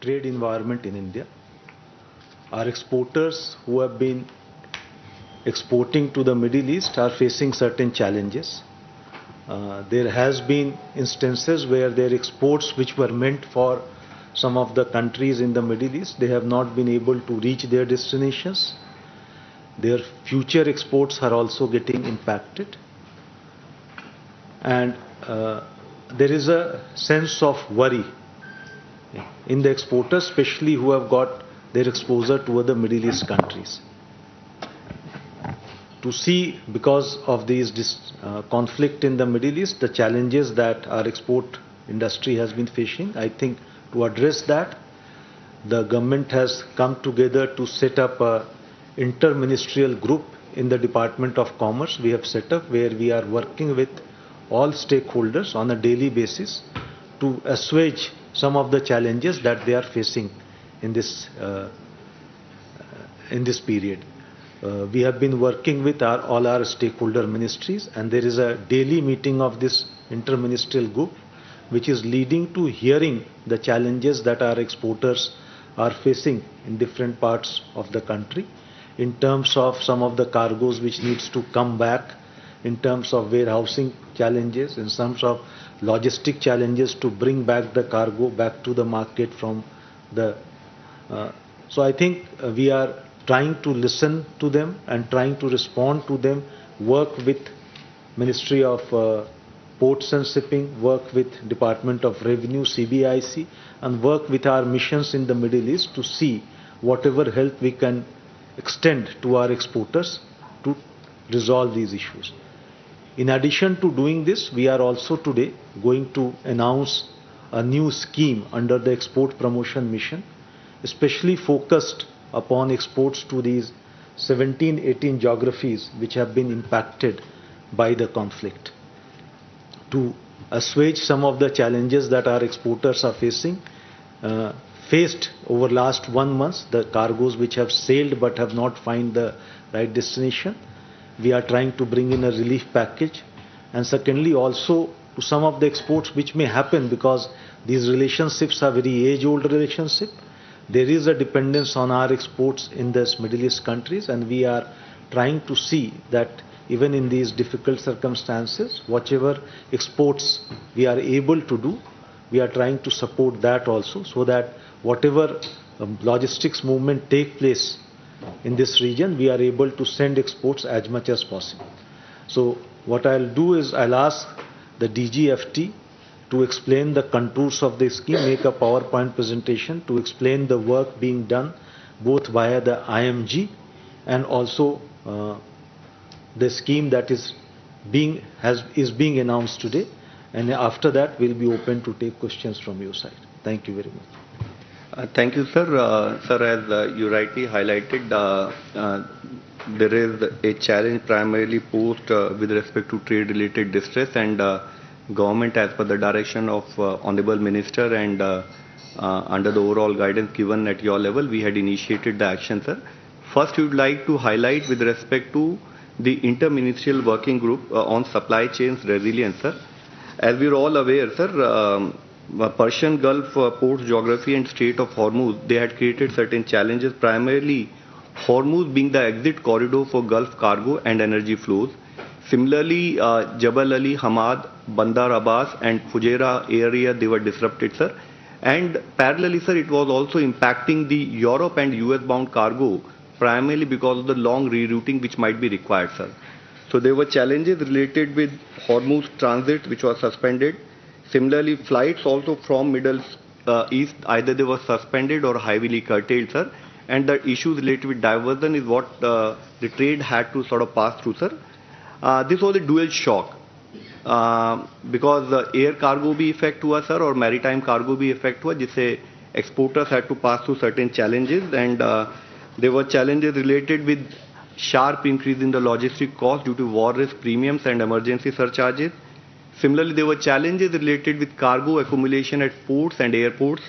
trade environment in India. Our exporters who have been exporting to the Middle East are facing certain challenges. There has been instances where their exports which were meant for some of the countries in the Middle East, they have not been able to reach their destinations. Their future exports are also getting impacted. And there is a sense of worry in the exporters, especially who have got their exposure to other Middle East countries. To see, because of this conflict in the Middle East, the challenges that our export industry has been facing, I think to address that, the government has come together to set up a inter-ministerial group in the Department of Commerce. We have set up where we are working with all stakeholders on a daily basis to assuage some of the challenges that they are facing in this period. We have been working with all our stakeholder ministries, and there is a daily meeting of this inter-ministerial group which is leading to hearing the challenges that our exporters are facing in different parts of the country in terms of some of the cargoes which needs to come back, in terms of warehousing challenges, in terms of logistic challenges to bring back the cargo back to the market from the... So I think we are trying to listen to them and trying to respond to them, work with Ministry of Ports and Shipping, work with Department of Revenue, CBIC, and work with our missions in the Middle East to see whatever help we can extend to our exporters to resolve these issues. In addition to doing this, we are also today going to announce a new scheme under the Export Promotion Mission, especially focused upon exports to these 17-18 geographies which have been impacted by the conflict. To assuage some of the challenges that our exporters are faced over last 1 month, the cargoes which have sailed but have not found the right destination, we are trying to bring in a relief package. And secondly, also to some of the exports which may happen, because these relationships are very age-old relationships. There is a dependence on our exports in these Middle East countries, and we are trying to see that even in these difficult circumstances, whatever exports we are able to do, we are trying to support that also, so that whatever logistics movement take place in this region, we are able to send exports as much as possible. So what I'll do is I'll ask the DGFT to explain the contours of the scheme, make a PowerPoint presentation to explain the work being done both via the IMG and also the scheme that is being announced today. And after that, we'll be open to take questions from your side. Thank you very much. Thank you, sir. Sir, as you rightly highlighted, there is a challenge primarily posed with respect to trade-related distress, and government, as per the direction of Honorable Minister and under the overall guidance given at your level, we had initiated the action, sir. First, we would like to highlight with respect to the Inter-Ministerial Working Group on Supply Chains Resilience, sir. As we are all aware, sir, Persian Gulf ports geography and Strait of Hormuz, they had created certain challenges, primarily Hormuz being the exit corridor for Gulf cargo and energy flows. Similarly, Jabal Ali, Hamad, Bandar Abbas and Fujairah area, they were disrupted, sir. And parallelly, sir, it was also impacting the Europe and US bound cargo, primarily because of the long rerouting which might be required, sir. So there were challenges related with Hormuz transit which was suspended. Similarly, flights also from Middle East, either they were suspended or heavily curtailed, sir. And the issues related with diversion is what the trade had to sort of pass through, sir. This was a dual shock because air cargo भी effect हुआ, sir, और maritime cargo भी effect हुआ, जिससे exporters had to pass through certain challenges, and there were challenges related with sharp increase in the logistic cost due to war risk premiums and emergency surcharges. Similarly, there were challenges related with cargo accumulation at ports and airports,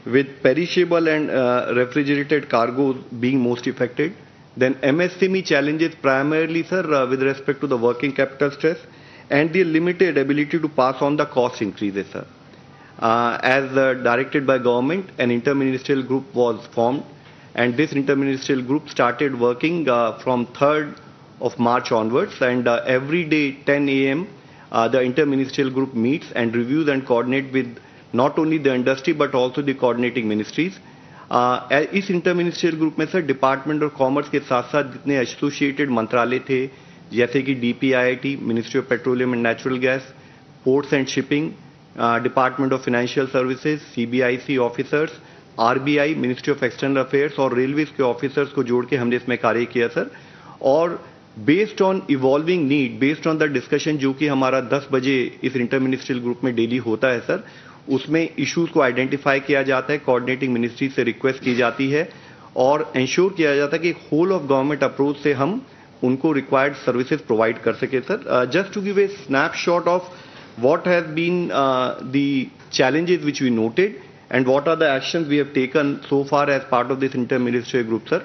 with perishable and refrigerated cargoes being most affected. Then MSME challenges primarily, sir, with respect to the working capital stress and the limited ability to pass on the cost increases, sir. as directed by government, an interministerial group was formed, and this interministerial group started working from 3rd of March onwards, and every day 10 a.m. The interministerial group meets and reviews and coordinate with not only the industry but also the coordinating ministries. इस इंटरमिनिस्ट्रियल group में sir department of commerce के साथ साथ जितने associated मंत्रालय थे, जैसे कि DPIIT, ministry of petroleum and natural gas, ports and shipping, department of financial services, CBIC officers, RBI, ministry of external affairs और रेलवेज के ऑफिसर्स को जोड़ के हमने इसमें कार्य किया सर. और based on evolving need, based on the discussion जो कि हमारा 10 बजे इस इंटरमिनिस्ट्रियल ग्रुप में डेली होता है सर, उसमें इश्यूज को आइडेंटिफाई किया जाता है, कोऑर्डिनेटिंग मिनिस्ट्री से रिक्वेस्ट की जाती है और इंश्योर किया जाता है कि होल ऑफ गवर्नमेंट अप्रोच से हम उनको रिक्वायर्ड सर्विसेज प्रोवाइड कर सके sir. Just to give a snapshot of what has been the challenges which we noted and what are the actions we have taken so far as part of this interministerial group sir.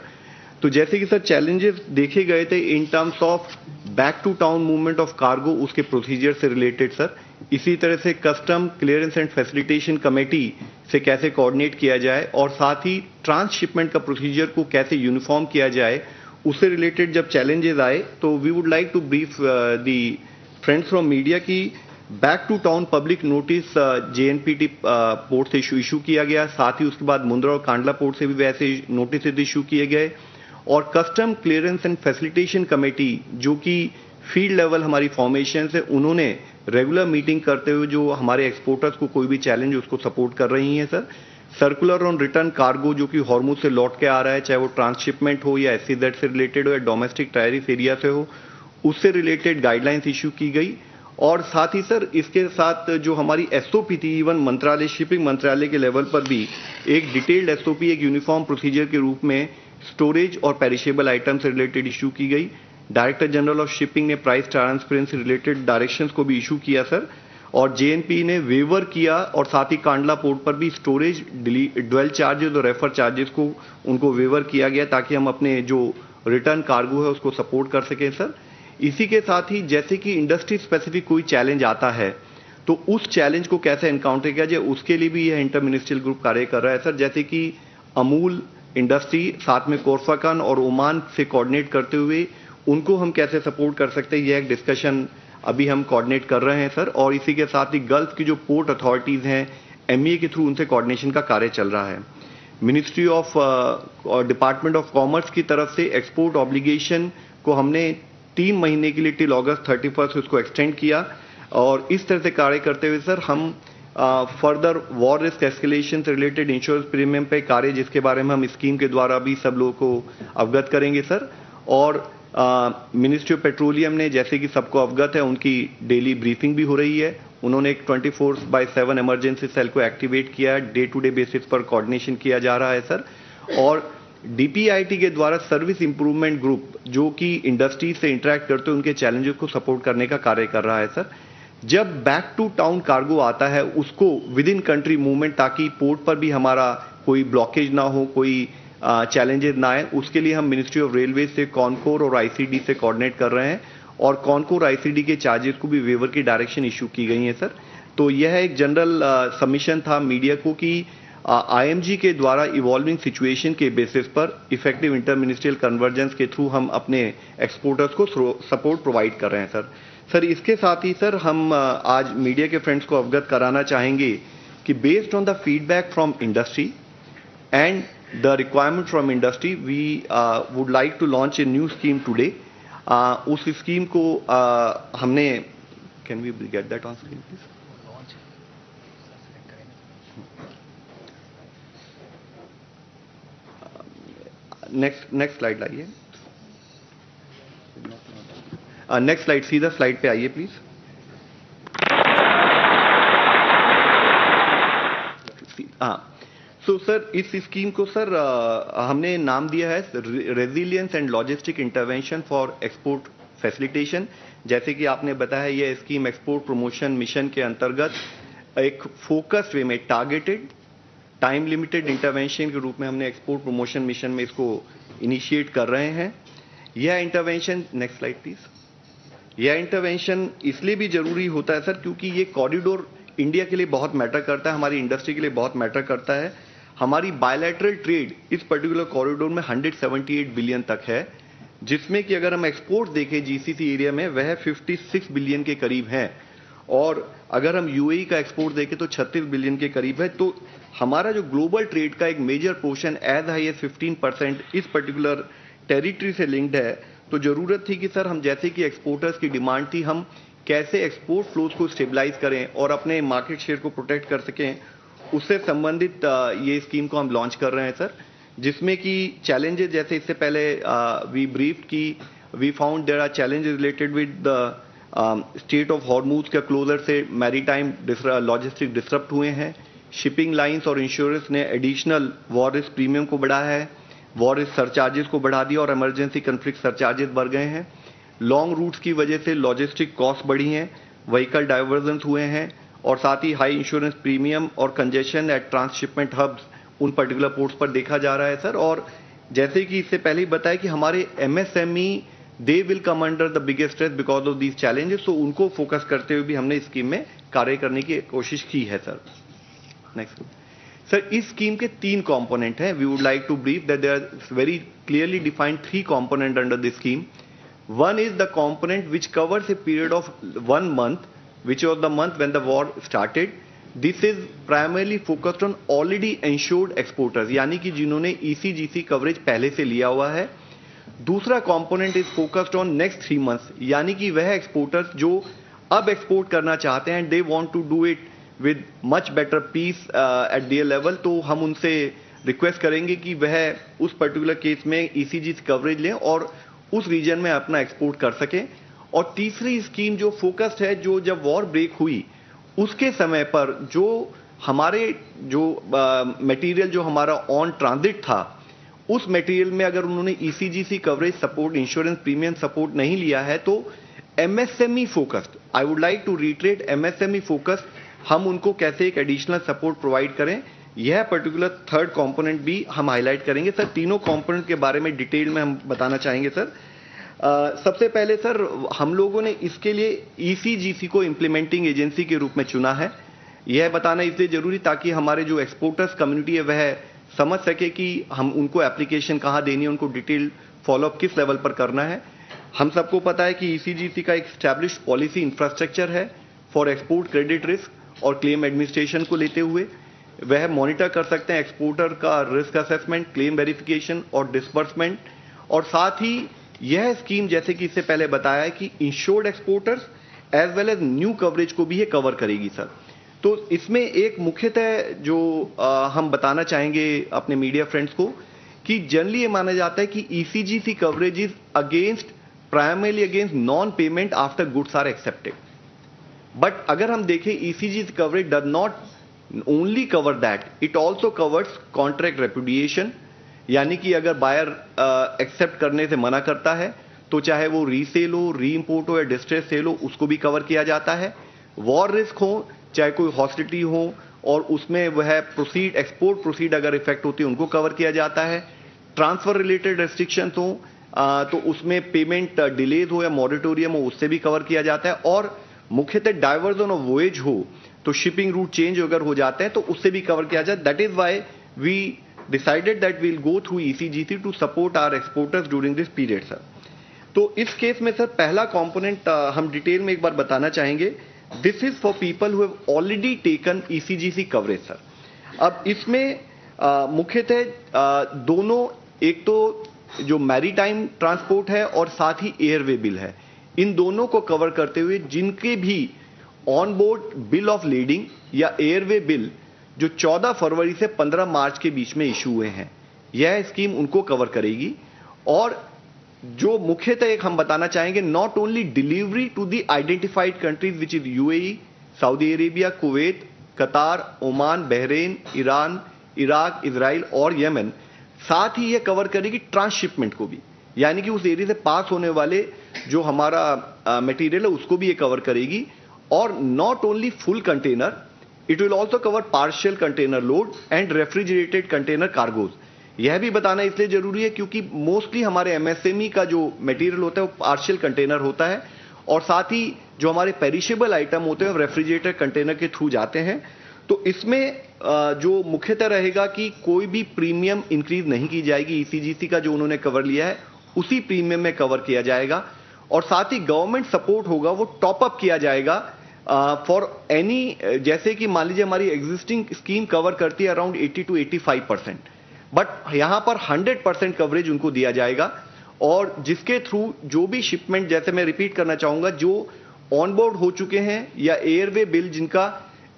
तो जैसे कि sir challenges देखे गए थे in terms of back to town movement of cargo, उसके procedure से related sir. इसी तरह से custom clearance and facilitation committee से कैसे कोऑर्डिनेट किया जाए और साथ ही ट्रांसशिपमेंट का प्रोसीजर को कैसे यूनिफॉर्म किया जाए, उससे रिलेटेड जब चैलेंजेस आए तो we would like to brief the friends from media की back to town public notice JNPT port से इशू किया गया. साथ ही उसके बाद मुंद्रा और कांडला पोर्ट से भी वैसे नोटिस इशू किए गए. और custom clearance and facilitation committee जो कि फील्ड लेवल हमारी फॉर्मेशन है, उन्होंने रेगुलर मीटिंग करते हुए जो हमारे एक्सपोर्टर्स को कोई भी चैलेंज उसको सपोर्ट कर रही हैं sir. Circular on return cargo जो कि हॉर्मुज से लौट के आ रहा है, चाहे वो ट्रांसशिपमेंट हो या SEZ से रिलेटेड हो या डोमेस्टिक टैरिफ एरिया से हो, उससे रिलेटेड गाइडलाइंस इशू की गई. और साथ ही सर इसके साथ जो हमारी SOP थी, इवन मंत्रालय शिपिंग मंत्रालय के लेवल पर भी एक डिटेल्ड SOP, एक यूनिफॉर्म प्रोसीजर के रूप में स्टोरेज और पेरिशेबल आइटम से रिलेटेड इशू की गई. डायरेक्टर जनरल ऑफ शिपिंग ने प्राइस ट्रांसपेरेंसी रिलेटेड डायरेक्शंस को भी इशू किया सर. और JNP ने वेवर किया और साथ ही कांडला पोर्ट पर भी स्टोरेज ड्वेल चार्जेस और रेफर चार्जेस को उनको वेवर किया गया ताकि हम अपने जो रिटर्न कार्गो है उसको सपोर्ट कर सकें सर. इसी के साथ ही जैसे कि इंडस्ट्री स्पेसिफिक कोई चैलेंज आता है तो उस चैलेंज को कैसे एनकाउंटर किया जाए, उसके लिए भी यह इंटरमिनिस्ट्रियल ग्रुप कार्य कर रहा है सर. जैसे कि अमूल इंडस्ट्री साथ में कोर्फाकन और ओमान से कोऑर्डिनेट करते हुए उनको हम कैसे सपोर्ट कर सकते हैं, यह एक डिस्कशन अभी हम कोऑर्डिनेट कर रहे हैं सर. और इसी के साथ ही गल्फ की जो पोर्ट अथॉरिटीज हैं, MEA के थ्रू उनसे कोऑर्डिनेशन का कार्य चल रहा है. Ministry of department of commerce की तरफ से एक्सपोर्ट ऑब्लिगेशन को हमने 3 महीने के लिए टिल August 31 उसको एक्सटेंड किया. और इस तरह से कार्य करते हुए सर हम फर्दर वॉर रिस्क एस्केलेशन से रिलेटेड इंश्योरेंस प्रीमियम पे कार्य, जिसके बारे में हम स्कीम के द्वारा भी सब लोगों को अवगत करेंगे सर. और मिनिस्ट्री ऑफ पेट्रोलियम ने, जैसे कि सबको अवगत है, उनकी डेली ब्रीफिंग भी हो रही है. उन्होंने एक 24/7 इमरजेंसी सेल को एक्टिवेट किया है. डे टू डे बेसिस पर कोऑर्डिनेशन किया जा रहा है सर. और DPIIT के द्वारा सर्विस इंप्रूवमेंट ग्रुप जो कि इंडस्ट्री से इंटरेक्ट करते हुए उनके चैलेंजेस को सपोर्ट करने का कार्य कर रहा है सर. जब बैक टू टाउन कार्गो आता है उसको विद इन कंट्री मूवमेंट, ताकि पोर्ट पर भी हमारा कोई ब्लॉकेज ना हो, कोई चैलेंजेस ना आए, उसके लिए हम मिनिस्ट्री ऑफ रेलवे से कॉनकोर और ICD से कोऑर्डिनेट कर रहे हैं. और कॉनकोर ICD के चार्जेस को भी वेवर की डायरेक्शन इशू की गई है सर. तो यह एक जनरल सबमिशन था मीडिया को कि IMG के द्वारा इवॉल्विंग सिचुएशन के बेसिस पर इफेक्टिव इंटरमिनिस्ट्रियल कन्वर्जेंस के थ्रू हम अपने एक्सपोर्टर्स को सपोर्ट प्रोवाइड कर रहे हैं सर. सर इसके साथ ही सर हम आज मीडिया के फ्रेंड्स को अवगत कराना चाहेंगे कि based on the feedback from industry and the requirement from industry we would like to launch a new scheme today. उस स्कीम को हमने, can we get that on screen please. Next slide लाइए. Next slide, सीधा slide पे आइए please. So sir इस scheme को sir हमने नाम दिया है resilience and logistic intervention for export facilitation. जैसे कि आपने बताया, यह स्कीम एक्सपोर्ट प्रमोशन मिशन के अंतर्गत एक फोकस्ड वे में टारगेटेड टाइम लिमिटेड इंटरवेंशन के रूप में हमने एक्सपोर्ट प्रमोशन मिशन में इसको इनिशिएट कर रहे हैं. यह इंटरवेंशन, नेक्स्ट स्लाइड प्लीज. यह इंटरवेंशन इसलिए भी जरूरी होता है सर क्योंकि ये कॉरिडोर इंडिया के लिए बहुत मैटर करता है, हमारी इंडस्ट्री के लिए बहुत मैटर करता है। हमारी बायलैटरल ट्रेड इस पर्टिकुलर कॉरिडोर में 178 बिलियन तक है, जिसमें कि अगर हम एक्सपोर्ट देखें जीसीसी एरिया में वह 56 बिलियन के करीब है, और अगर हम यूएई का एक्सपोर्ट देखें तो 36 बिलियन के करीब है। तो हमारा जो ग्लोबल ट्रेड का एक major portion as high as 15% इस पर्टिकुलर टेरिटरी से लिंक्ड है। तो जरूरत थी कि सर हम जैसे कि एक्सपोर्टर्स की डिमांड थी, हम कैसे एक्सपोर्ट फ्लोज को स्टेबलाइज करें और अपने मार्केट शेयर को प्रोटेक्ट कर सकें, उससे संबंधित ये स्कीम को हम लॉन्च कर रहे हैं सर, जिसमें कि चैलेंजेस जैसे इससे पहले वी ब्रीफ की we found there are challenges related with the state of Hormuz के क्लोजर से मैरीटाइम लॉजिस्टिक डिस्टर्ब हुए हैं। शिपिंग लाइंस और इंश्योरेंस ने एडिशनल वॉर रिस्क प्रीमियम को बढ़ाया है, वॉर रिस्क सरचार्जेस को बढ़ा दिया और इमरजेंसी कन्फ्लिक्ट सरचार्जेस बढ़ गए हैं। लॉन्ग रूट्स की वजह से लॉजिस्टिक कॉस्ट बढ़ी हैं, व्हीकल डाइवर्जन हुए हैं, और साथ ही हाई इंश्योरेंस प्रीमियम और कंजेशन एट ट्रांसशिपमेंट हब्स उन पर्टिकुलर पोर्ट्स पर देखा जा रहा है सर। और जैसे कि इससे पहले ही बताया कि हमारे MSME they will come under the biggest stress because of these challenges, तो उनको फोकस करते हुए भी हमने इस स्कीम में कार्य करने की कोशिश की है सर। नेक्स्ट सर, इस स्कीम के 3 कंपोनेंट हैं। We would like to brief that there are very clearly defined 3 component under this scheme. One is the component which covers a period of 1 month, which was the month when the war started. This is primarily focused on already insured exporters, यानी कि जिन्होंने ECGC coverage पहले से लिया हुआ है। दूसरा component is focused on next 3 months, यानी कि वह एक्सपोर्टर्स जो अब एक्सपोर्ट करना चाहते हैं, they want to do it with much better peace at their level, तो हम उनसे रिक्वेस्ट करेंगे कि वह उस पर्टिकुलर केस में ECGC कवरेज लें और उस रीजन में अपना एक्सपोर्ट कर सकें। और तीसरी स्कीम जो फोकस्ड है, जो जब वॉर ब्रेक हुई उसके समय पर जो हमारे जो मटेरियल जो हमारा ऑन ट्रांजिट था, उस मटेरियल में अगर उन्होंने ECGC coverage support, insurance premium support नहीं लिया है, तो MSME focused, I would like to reiterate MSME focused, हम उनको कैसे एक एडिशनल सपोर्ट प्रोवाइड करें, यह पर्टिकुलर थर्ड कंपोनेंट भी हम हाईलाइट करेंगे सर। तीनों कंपोनेंट के बारे में डिटेल में हम बताना चाहेंगे सर। सबसे पहले सर, हम लोगों ने इसके लिए ECGC को इम्प्लीमेंटिंग एजेंसी के रूप में चुना है। यह बताना इसलिए जरूरी ताकि हमारे जो एक्सपोर्टर्स कम्युनिटी है वह समझ सके कि हम उनको एप्लीकेशन कहाँ देनी है, उनको डिटेल फॉलोअप किस लेवल पर करना है। हम सबको पता है कि ECGC का एक स्टैब्लिश्ड पॉलिसी इंफ्रास्ट्रक्चर है फॉर एक्सपोर्ट क्रेडिट रिस्क और क्लेम एडमिनिस्ट्रेशन को लेते हुए वह मॉनिटर कर सकते हैं एक्सपोर्टर का रिस्क असेसमेंट, क्लेम वेरिफिकेशन और डिसबर्समेंट। और साथ ही यह स्कीम जैसे कि इससे पहले बताया है कि insured exporters as well as new coverage को भी ये कवर करेगी सर। तो इसमें एक मुख्यतः जो हम बताना चाहेंगे अपने मीडिया फ्रेंड्स को कि जनरली ये माना जाता है कि ECGC coverage is against primarily against non payment after goods are accepted. But अगर हम देखें ECGC coverage does not only cover that, it also covers contract repudiation, यानी कि अगर बायर एक्सेप्ट करने से मना करता है तो चाहे वो रीसेल हो, री इंपोर्ट हो या डिस्ट्रेस सेल हो, उसको भी कवर किया जाता है। वॉर रिस्क हो, चाहे कोई हॉस्टिलिटी हो और उसमें वह प्रोसीड एक्सपोर्ट प्रोसीड अगर इफेक्ट होती है उनको कवर किया जाता है। ट्रांसफर रिलेटेड रेस्ट्रिक्शन हो तो उसमें पेमेंट डिलेज हो या मॉरेटोरियम हो, उससे भी कवर किया जाता है। और मुख्यतः डाइवर्जन ऑफ वोएज हो तो शिपिंग रूट चेंज अगर हो जाते हैं तो उससे भी कवर किया जाए। That is why we decided that we'll go through ECGC to support our exporters during this period sir. तो इस केस में सर पहला कंपोनेंट हम डिटेल में एक बार बताना चाहेंगे। This is for people who have already taken ECGC coverage sir. अब इसमें मुख्यतः दोनों, एक तो जो मैरीटाइम ट्रांसपोर्ट है और साथ ही एयरवे बिल है, इन दोनों को कवर करते हुए जिनके भी on board bill of leading या एयरवे बिल जो 14 फरवरी से 15 मार्च के बीच में इशू हुए हैं, यह स्कीम उनको कवर करेगी। और जो मुख्यतः एक हम बताना चाहेंगे, not only delivery to the identified countries which is UAE, Saudi Arabia, Kuwait, Qatar, Oman, Bahrain, Iran, Iraq, Israel और यमन, साथ ही यह कवर करेगी ट्रांसशिपमेंट को भी, यानी कि उस एरिया से पास होने वाले जो हमारा मटेरियल है उसको भी ये कवर करेगी। और not only full container, it will also cover partial container load and refrigerated container cargoes. यह भी बताना इसलिए जरूरी है क्योंकि मोस्टली हमारे MSME का जो मटेरियल होता है वो पार्शियल कंटेनर होता है और साथ ही जो हमारे पेरिशेबल आइटम होते हैं रेफ्रिजरेटर कंटेनर के थ्रू जाते हैं। तो इसमें जो मुख्यतः रहेगा कि कोई भी प्रीमियम इंक्रीज नहीं की जाएगी, ईसीजीसी का जो उन्होंने कवर लिया है उसी प्रीमियम में कवर किया जाएगा। और साथ ही गवर्नमेंट सपोर्ट होगा वो टॉप अप किया जाएगा फॉर एनी, जैसे कि मान लीजिए हमारी एग्जिस्टिंग स्कीम कवर करती है अराउंड 80 to 85%, बट यहां पर 100% कवरेज उनको दिया जाएगा। और जिसके थ्रू जो भी शिपमेंट, जैसे मैं रिपीट करना चाहूंगा, जो ऑनबोर्ड हो चुके हैं या एयरवे बिल जिनका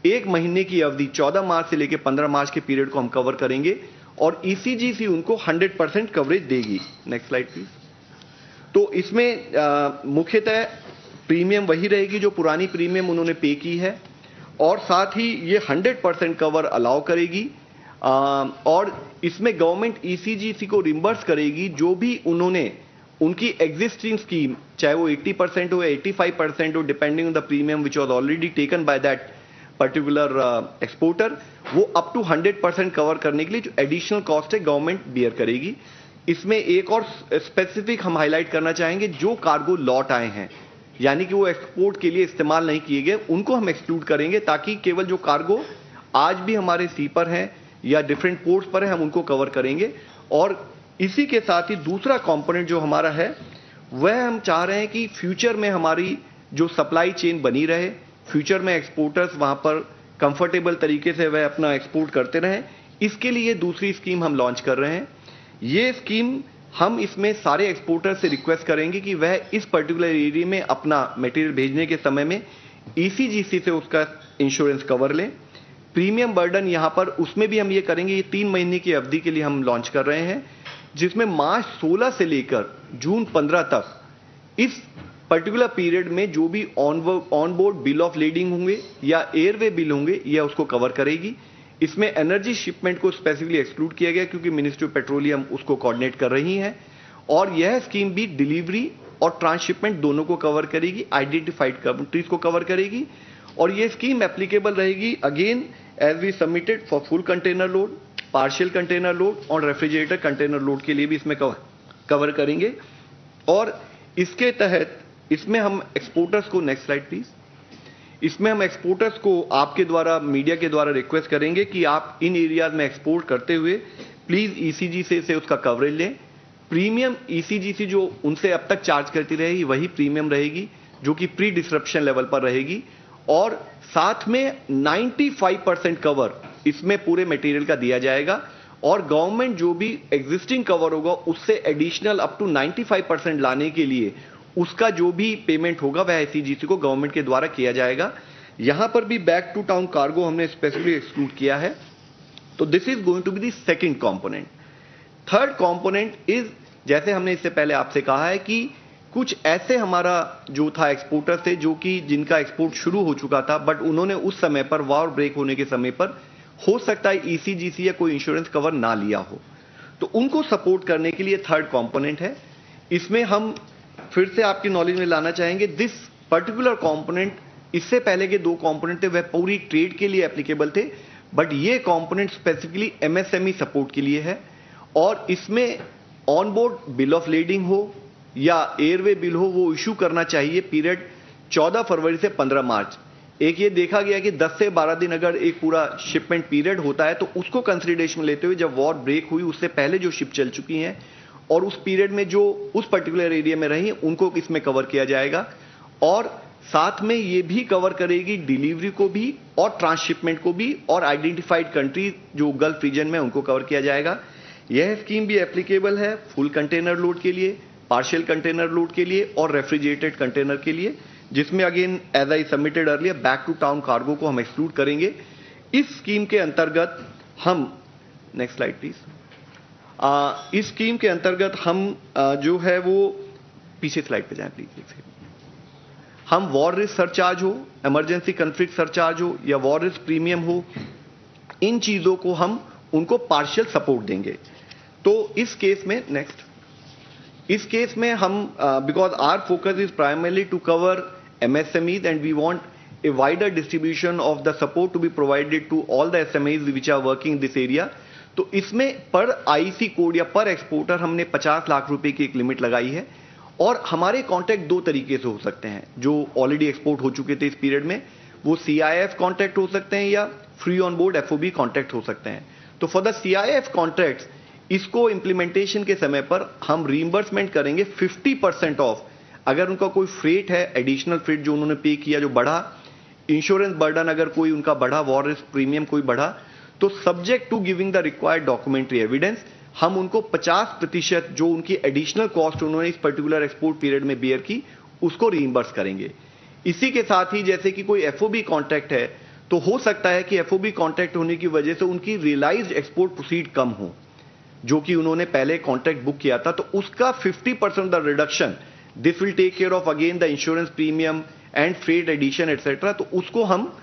1 महीने की अवधि 14 मार्च से लेकर 15 मार्च के पीरियड को हम कवर करेंगे और ईसीजीसी उनको 100% कवरेज देगी। Next slide please. तो इसमें मुख्यतः प्रीमियम वही रहेगी जो पुरानी प्रीमियम उन्होंने पे की है और साथ ही ये 100% कवर अलाउ करेगी। और इसमें गवर्नमेंट ईसीजीसी को रिम्बर्स करेगी जो भी उन्होंने उनकी एग्जिस्टिंग स्कीम, चाहे वो 80% हो या 85% हो, depending on the premium which was already taken by that particular exporter, वो अप टू 100% कवर करने के लिए जो एडिशनल कॉस्ट है गवर्नमेंट बियर करेगी। इसमें एक और स्पेसिफिक हम हाईलाइट करना चाहेंगे, जो कार्गो लॉट आए हैं यानी कि वो एक्सपोर्ट के लिए इस्तेमाल नहीं किए गए, उनको हम एक्सक्लूड करेंगे ताकि केवल जो कार्गो आज भी हमारे सी पर हैं या डिफरेंट पोर्ट्स पर है हम उनको कवर करेंगे। और इसी के साथ ही दूसरा कंपोनेंट जो हमारा है वह हम चाह रहे हैं कि फ्यूचर में हमारी जो सप्लाई चेन बनी रहे, फ्यूचर में एक्सपोर्टर्स वहां पर कंफर्टेबल तरीके से वह अपना एक्सपोर्ट करते रहें। इसके लिए दूसरी स्कीम हम लॉन्च कर रहे हैं। ये स्कीम हम इसमें सारे एक्सपोर्टर से रिक्वेस्ट करेंगे कि वह इस पर्टिकुलर एरिया में अपना मटेरियल भेजने के समय में ईसीजीसी से उसका इंश्योरेंस कवर लें। प्रीमियम बर्डन यहां पर उसमें भी हम ये करेंगे, ये 3 महीने की अवधि के लिए हम लॉन्च कर रहे हैं, जिसमें मार्च 16 से लेकर जून 15 तक इस पर्टिकुलर पीरियड में जो भी on board bill of leading होंगे या एयरवे बिल होंगे यह उसको कवर करेगी। इसमें एनर्जी शिपमेंट को स्पेसिफिकली एक्सक्लूड किया गया क्योंकि मिनिस्ट्री ऑफ पेट्रोलियम उसको कोऑर्डिनेट कर रही है। और यह स्कीम भी डिलीवरी और ट्रांसशिपमेंट दोनों को कवर करेगी, आइडेंटिफाइड कंट्रीज को कवर करेगी। और यह स्कीम एप्लीकेबल रहेगी again as we submitted for full container load, partial container load और रेफ्रिजरेटर कंटेनर लोड के लिए भी इसमें कवर करेंगे। और इसके तहत इसमें हम एक्सपोर्टर्स को, नेक्स्ट स्लाइड प्लीज, इसमें हम एक्सपोर्टर्स को आपके द्वारा, मीडिया के द्वारा रिक्वेस्ट करेंगे कि आप इन एरियाज में एक्सपोर्ट करते हुए प्लीज ईसीजीसी से उसका कवरेज लें। प्रीमियम ईसीजीसी जो उनसे अब तक चार्ज करती रहेगी वही प्रीमियम रहेगी जो कि प्री डिसरप्शन लेवल पर रहेगी। और साथ में 95% कवर इसमें पूरे मटेरियल का दिया जाएगा और गवर्नमेंट जो भी एग्जिस्टिंग कवर होगा उससे एडिशनल अप टू 95% लाने के लिए उसका जो भी पेमेंट होगा वह ईसीजीसी को गवर्नमेंट के द्वारा किया जाएगा। यहां पर भी बैक टू टाउन कार्गो हमने स्पेसिफिकली एक्सक्लूड किया है। तो this is going to be the second component. Third component is, जैसे हमने इससे पहले आपसे कहा है कि कुछ ऐसे हमारा जो था एक्सपोर्टर थे जो कि जिनका एक्सपोर्ट शुरू हो चुका था बट उन्होंने उस समय पर वॉर ब्रेक होने के समय पर हो सकता है ईसीजीसी या कोई इंश्योरेंस कवर ना लिया हो, तो उनको सपोर्ट करने के लिए थर्ड कंपोनेंट है। इसमें हम फिर से आपकी नॉलेज में लाना चाहेंगे, दिस पर्टिकुलर कंपोनेंट, इससे पहले के 2 कंपोनेंट थे वह पूरी ट्रेड के लिए एप्लीकेबल थे, बट ये कंपोनेंट स्पेसिफिकली एमएसएमई सपोर्ट के लिए है। और इसमें on board bill of leading हो या एयरवे बिल हो वो इशू करना चाहिए पीरियड 14 फरवरी से 15 मार्च। एक ये देखा गया कि 10 से 12 दिन अगर एक पूरा शिपमेंट पीरियड होता है तो उसको कंसिडरेशन में लेते हुए जब वॉर ब्रेक हुई उससे पहले जो शिप चल चुकी हैं और उस पीरियड में जो उस पर्टिकुलर एरिया में रही उनको इसमें कवर किया जाएगा। और साथ में ये भी कवर करेगी डिलीवरी को भी और ट्रांसशिपमेंट को भी, और आइडेंटिफाइड कंट्री जो गल्फ रीजन में उनको कवर किया जाएगा। यह स्कीम भी एप्लीकेबल है फुल कंटेनर लोड के लिए, पार्शियल कंटेनर लोड के लिए और रेफ्रिजरेटेड कंटेनर के लिए, जिसमें again as I submitted earlier back to town cargo को हम एक्सक्लूड करेंगे। इस स्कीम के अंतर्गत हम, नेक्स्ट स्लाइड प्लीज, इस स्कीम के अंतर्गत हम जो है वो, पीछे स्लाइड पे जाएं प्लीज, हम वॉर रिस्क सरचार्ज हो, इमरजेंसी कन्फ्लिक्ट सरचार्ज हो या वॉर रिस्क प्रीमियम हो, इन चीजों को हम उनको पार्शियल सपोर्ट देंगे। तो इस केस में, नेक्स्ट, इस केस में हम because our focus is primarily to cover MSMEs and we want a wider distribution of the support to be provided to all the SMEs which are working in this area। तो इसमें पर IC code या पर exporter हमने 50 लाख रुपए की एक limit लगाई है और हमारे कॉन्ट्रैक्ट दो तरीके से हो सकते हैं, जो ऑलरेडी एक्सपोर्ट हो चुके थे इस पीरियड में, वो CIF कॉन्ट्रैक्ट हो सकते हैं या free on board FOB contract हो सकते हैं। तो फॉर द CIF कॉन्ट्रैक्ट्स, इसको इंप्लीमेंटेशन के समय पर हम रीइंबर्समेंट करेंगे 50% ऑफ। अगर उनका कोई फ्रेट है, एडिशनल फ्रेट जो उन्होंने पे किया, जो बढ़ा, इंश्योरेंस बर्डन अगर कोई उनका बढ़ा, वॉर रिस्क प्रीमियम कोई बढ़ा, तो subject to giving the required documentary evidence, हम उनको 50% जो उनकी एडिशनल कॉस्ट उन्होंने इस पर्टिकुलर एक्सपोर्ट पीरियड में बेयर की, उसको रीइंबर्स करेंगे। इसी के साथ ही जैसे कि कोई FOB कॉन्ट्रैक्ट है, तो हो सकता है कि FOB कॉन्ट्रैक्ट होने की वजह से उनकी रियलाइज्ड एक्सपोर्ट प्रोसीड कम हो, जो कि उन्होंने पहले कॉन्ट्रैक्ट बुक किया था, तो उसका 50% the reduction, this will take care of again the insurance premium and freight addition etcetera. तो उसको हम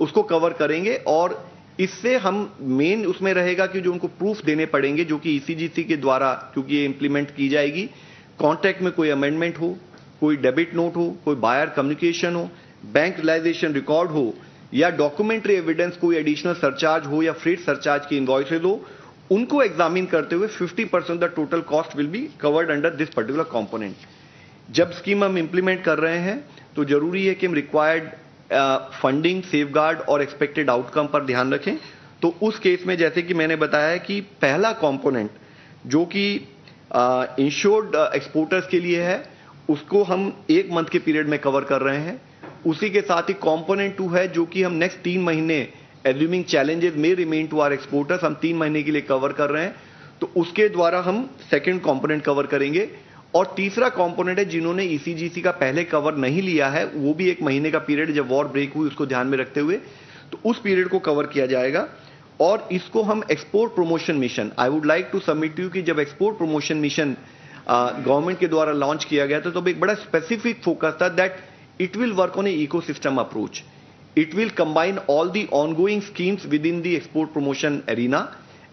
उसको कवर करेंगे, और इससे हम मेन उसमें रहेगा कि जो उनको प्रूफ देने पड़ेंगे, जो कि ECGC के द्वारा, क्योंकि ये इंप्लीमेंट की जाएगी, कॉन्ट्रैक्ट में कोई अमेंडमेंट हो, कोई डेबिट नोट हो, कोई बायर कम्युनिकेशन हो, बैंक रियलाइजेशन रिकॉर्ड हो, या डॉक्यूमेंट्री एविडेंस कोई एडिशनल सरचार्ज हो या फ्रेट सरचार्ज की इनवॉइसेज हो, उनको एग्जामिन करते हुए 50% the total cost will be covered under this particular component. जब स्कीम हम इंप्लीमेंट कर रहे हैं, तो जरूरी है कि हम रिक्वायर्ड फंडिंग, सेफगार्ड और एक्सपेक्टेड आउटकम पर ध्यान रखें। तो उस केस में जैसे कि मैंने बताया कि पहला कंपोनेंट जो कि इंश्योर्ड एक्सपोर्टर्स के लिए है, उसको हम 1 मंथ के पीरियड में कवर कर रहे हैं। उसी के साथ ही कंपोनेंट 2 है, जो कि हम नेक्स्ट 3 महीने, एज्यूमिंग चैलेंजेस में रिमेन टू आवर एक्सपोर्टर्स, हम 3 महीने के लिए कवर कर रहे हैं, तो उसके द्वारा हम सेकेंड कंपोनेंट कवर करेंगे। और तीसरा कंपोनेंट है, जिन्होंने ECGC का पहले कवर नहीं लिया है, वो भी 1 महीने का पीरियड, जब वॉर ब्रेक हुई उसको ध्यान में रखते हुए, तो उस पीरियड को कवर किया जाएगा। और इसको हम export promotion mission, I would like to submit you कि जब एक्सपोर्ट प्रमोशन मिशन गवर्नमेंट के द्वारा लॉन्च किया गया था, तो एक बड़ा स्पेसिफिक फोकस था that it will work on A ecosystem approach. It will combine all the ongoing schemes within the export promotion arena,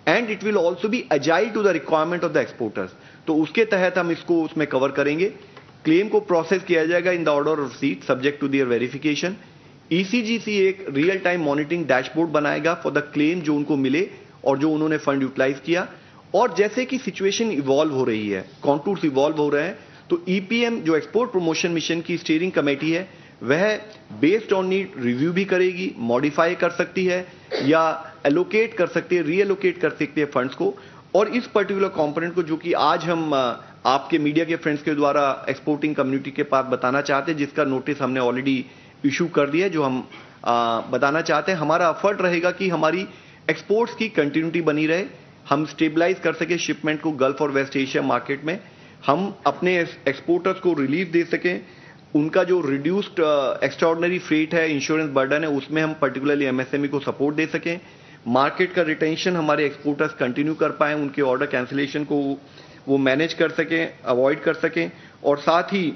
and it will also be agile to the requirement of the exporters. तो उसके तहत हम इसको उसमें cover करेंगे। Claim को process किया जाएगा in the order of receipt subject to their verification. ECGC एक रियल टाइम मॉनिटरिंग डैशबोर्ड बनाएगा फॉर द क्लेम जो उनको मिले और जो उन्होंने फंड यूटिलाइज किया। और जैसे कि सिचुएशन इवॉल्व हो रही है, कॉन्टूर्स इवॉल्व हो रहे हैं, तो EPM जो एक्सपोर्ट प्रमोशन मिशन की स्टीयरिंग कमेटी है, वह बेस्ड ऑन नीड रिव्यू भी करेगी, मॉडिफाई कर सकती है या एलोकेट कर सकती है, रीएलोकेट कर सकती है फंड्स को। और इस पर्टिकुलर कंपोनेंट को, जो कि आज हम आपके मीडिया के फ्रेंड्स के द्वारा एक्सपोर्टिंग कम्युनिटी के पास बताना चाहते हैं, जिसका नोटिस हमने ऑलरेडी इशू कर दिया है, जो हम बताना चाहते हैं, हमारा एफर्ट रहेगा कि हमारी एक्सपोर्ट्स की कंटिन्यूटी बनी रहे, हम स्टेबलाइज कर सके शिपमेंट को गल्फ और वेस्ट एशिया मार्केट में, हम अपने एक्सपोर्टर्स को रिलीफ दे सकें, उनका जो रिड्यूस्ड एक्स्ट्राऑर्डिनरी फ्रेट है, इंश्योरेंस बर्डन है, उसमें हम पर्टिकुलरली MSME को सपोर्ट दे सकें, मार्केट का रिटेंशन हमारे एक्सपोर्टर्स कंटिन्यू कर पाएं, उनके ऑर्डर कैंसिलेशन को वो मैनेज कर सकें, अवॉइड कर सकें, और साथ ही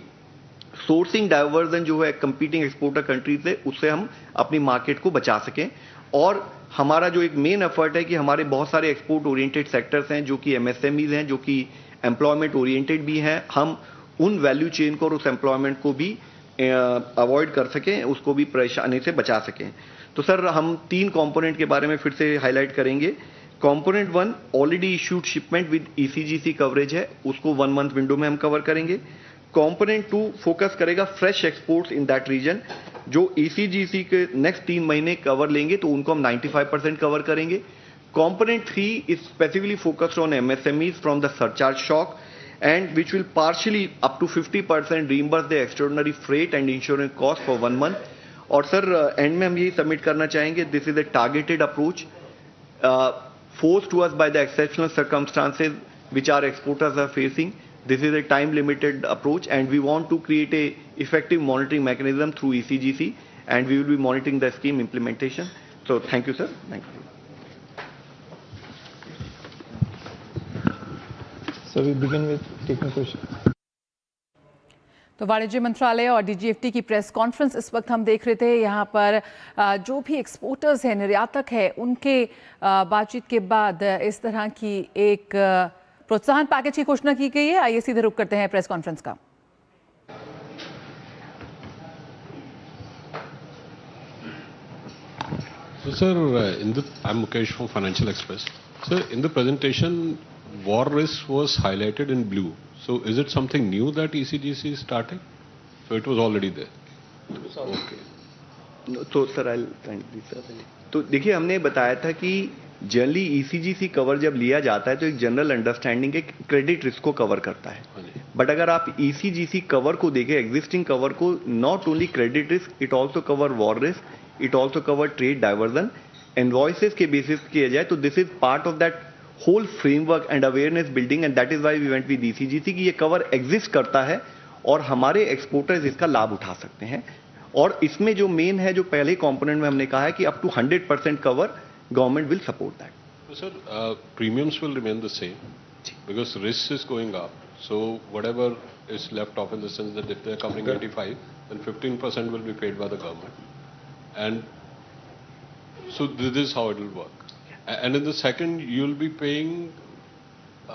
सोर्सिंग डाइवर्जन जो है कंपीटिंग एक्सपोर्टर कंट्री से, उससे हम अपनी मार्केट को बचा सकें। और हमारा जो एक मेन एफर्ट है कि हमारे बहुत सारे एक्सपोर्ट ओरिएंटेड सेक्टर्स हैं, जो कि MSMEs हैं, जो कि एम्प्लॉयमेंट ओरिएंटेड भी हैं, हम उन वैल्यू चेन को और उस एम्प्लॉयमेंट को भी अवॉइड कर सकें, उसको भी परेशानी से बचा सकें। तो सर, हम 3 कंपोनेंट के बारे में फिर से हाईलाइट करेंगे। Component 1 already issued shipment with ECGC coverage है, उसको 1 मंथ विंडो में हम कवर करेंगे। कंपोनेंट 2 फोकस करेगा fresh exports in that region, जो ECGC के नेक्स्ट 3 महीने कवर लेंगे, तो उनको हम 95% कवर करेंगे। Component 3 is specifically focused on MSMEs from the surcharge shock, and which will partially up to 50% reimburse the extraordinary freight and insurance cost for 1 month. और sir, and में हम यही सबमिट करना चाहेंगे, this is a targeted approach forced to us by the exceptional circumstances which our exporters are facing. This is a time limited approach, and we want to create a effective monitoring mechanism through ECGC, and we will be monitoring the scheme implementation. So thank you, sir. Thank you. So we begin with taking questions. तो वाणिज्य मंत्रालय और DGFT की press conference इस वक्त हम देख रहे थे। यहाँ पर जो भी एक्सपोर्टर्स हैं, निर्यातक है, उनके बातचीत के बाद इस तरह की एक प्रोत्साहन पैकेज की घोषणा की गई है। आइए सीधे रुक करते हैं प्रेस कॉन्फ्रेंस का। So, sir, I'm Mukesh from Financial Express. Sir, in the presentation, war risk was highlighted in blue. So is it something new that ECGC is starting? So it was already there. Okay. तो sir तो देखिए हमने बताया था कि generally ECGC cover जब लिया जाता है तो एक जनरल अंडरस्टैंडिंग के क्रेडिट रिस्क को कवर करता है, बट अगर आप ईसीजीसी कवर को देखें, एग्जिस्टिंग कवर को, not only credit risk, it also cover war risk, it also cover trade diversion, invoices के बेसिस किया जाए तो this is part of that whole framework and awareness building, and that is why we went with ECGC कि ये cover exist करता है और हमारे एक्सपोर्टर्स इसका लाभ उठा सकते हैं। और इसमें जो मेन है, जो पहले कंपोनेंट में हमने कहा है कि up to 100% cover government will support that. So, sir, premiums will remain the same because risk is going up. So whatever is left off, in the sense that if they are covering 85, then 15% will be paid by the government. And so this is how it will work. And in the second, you will be paying,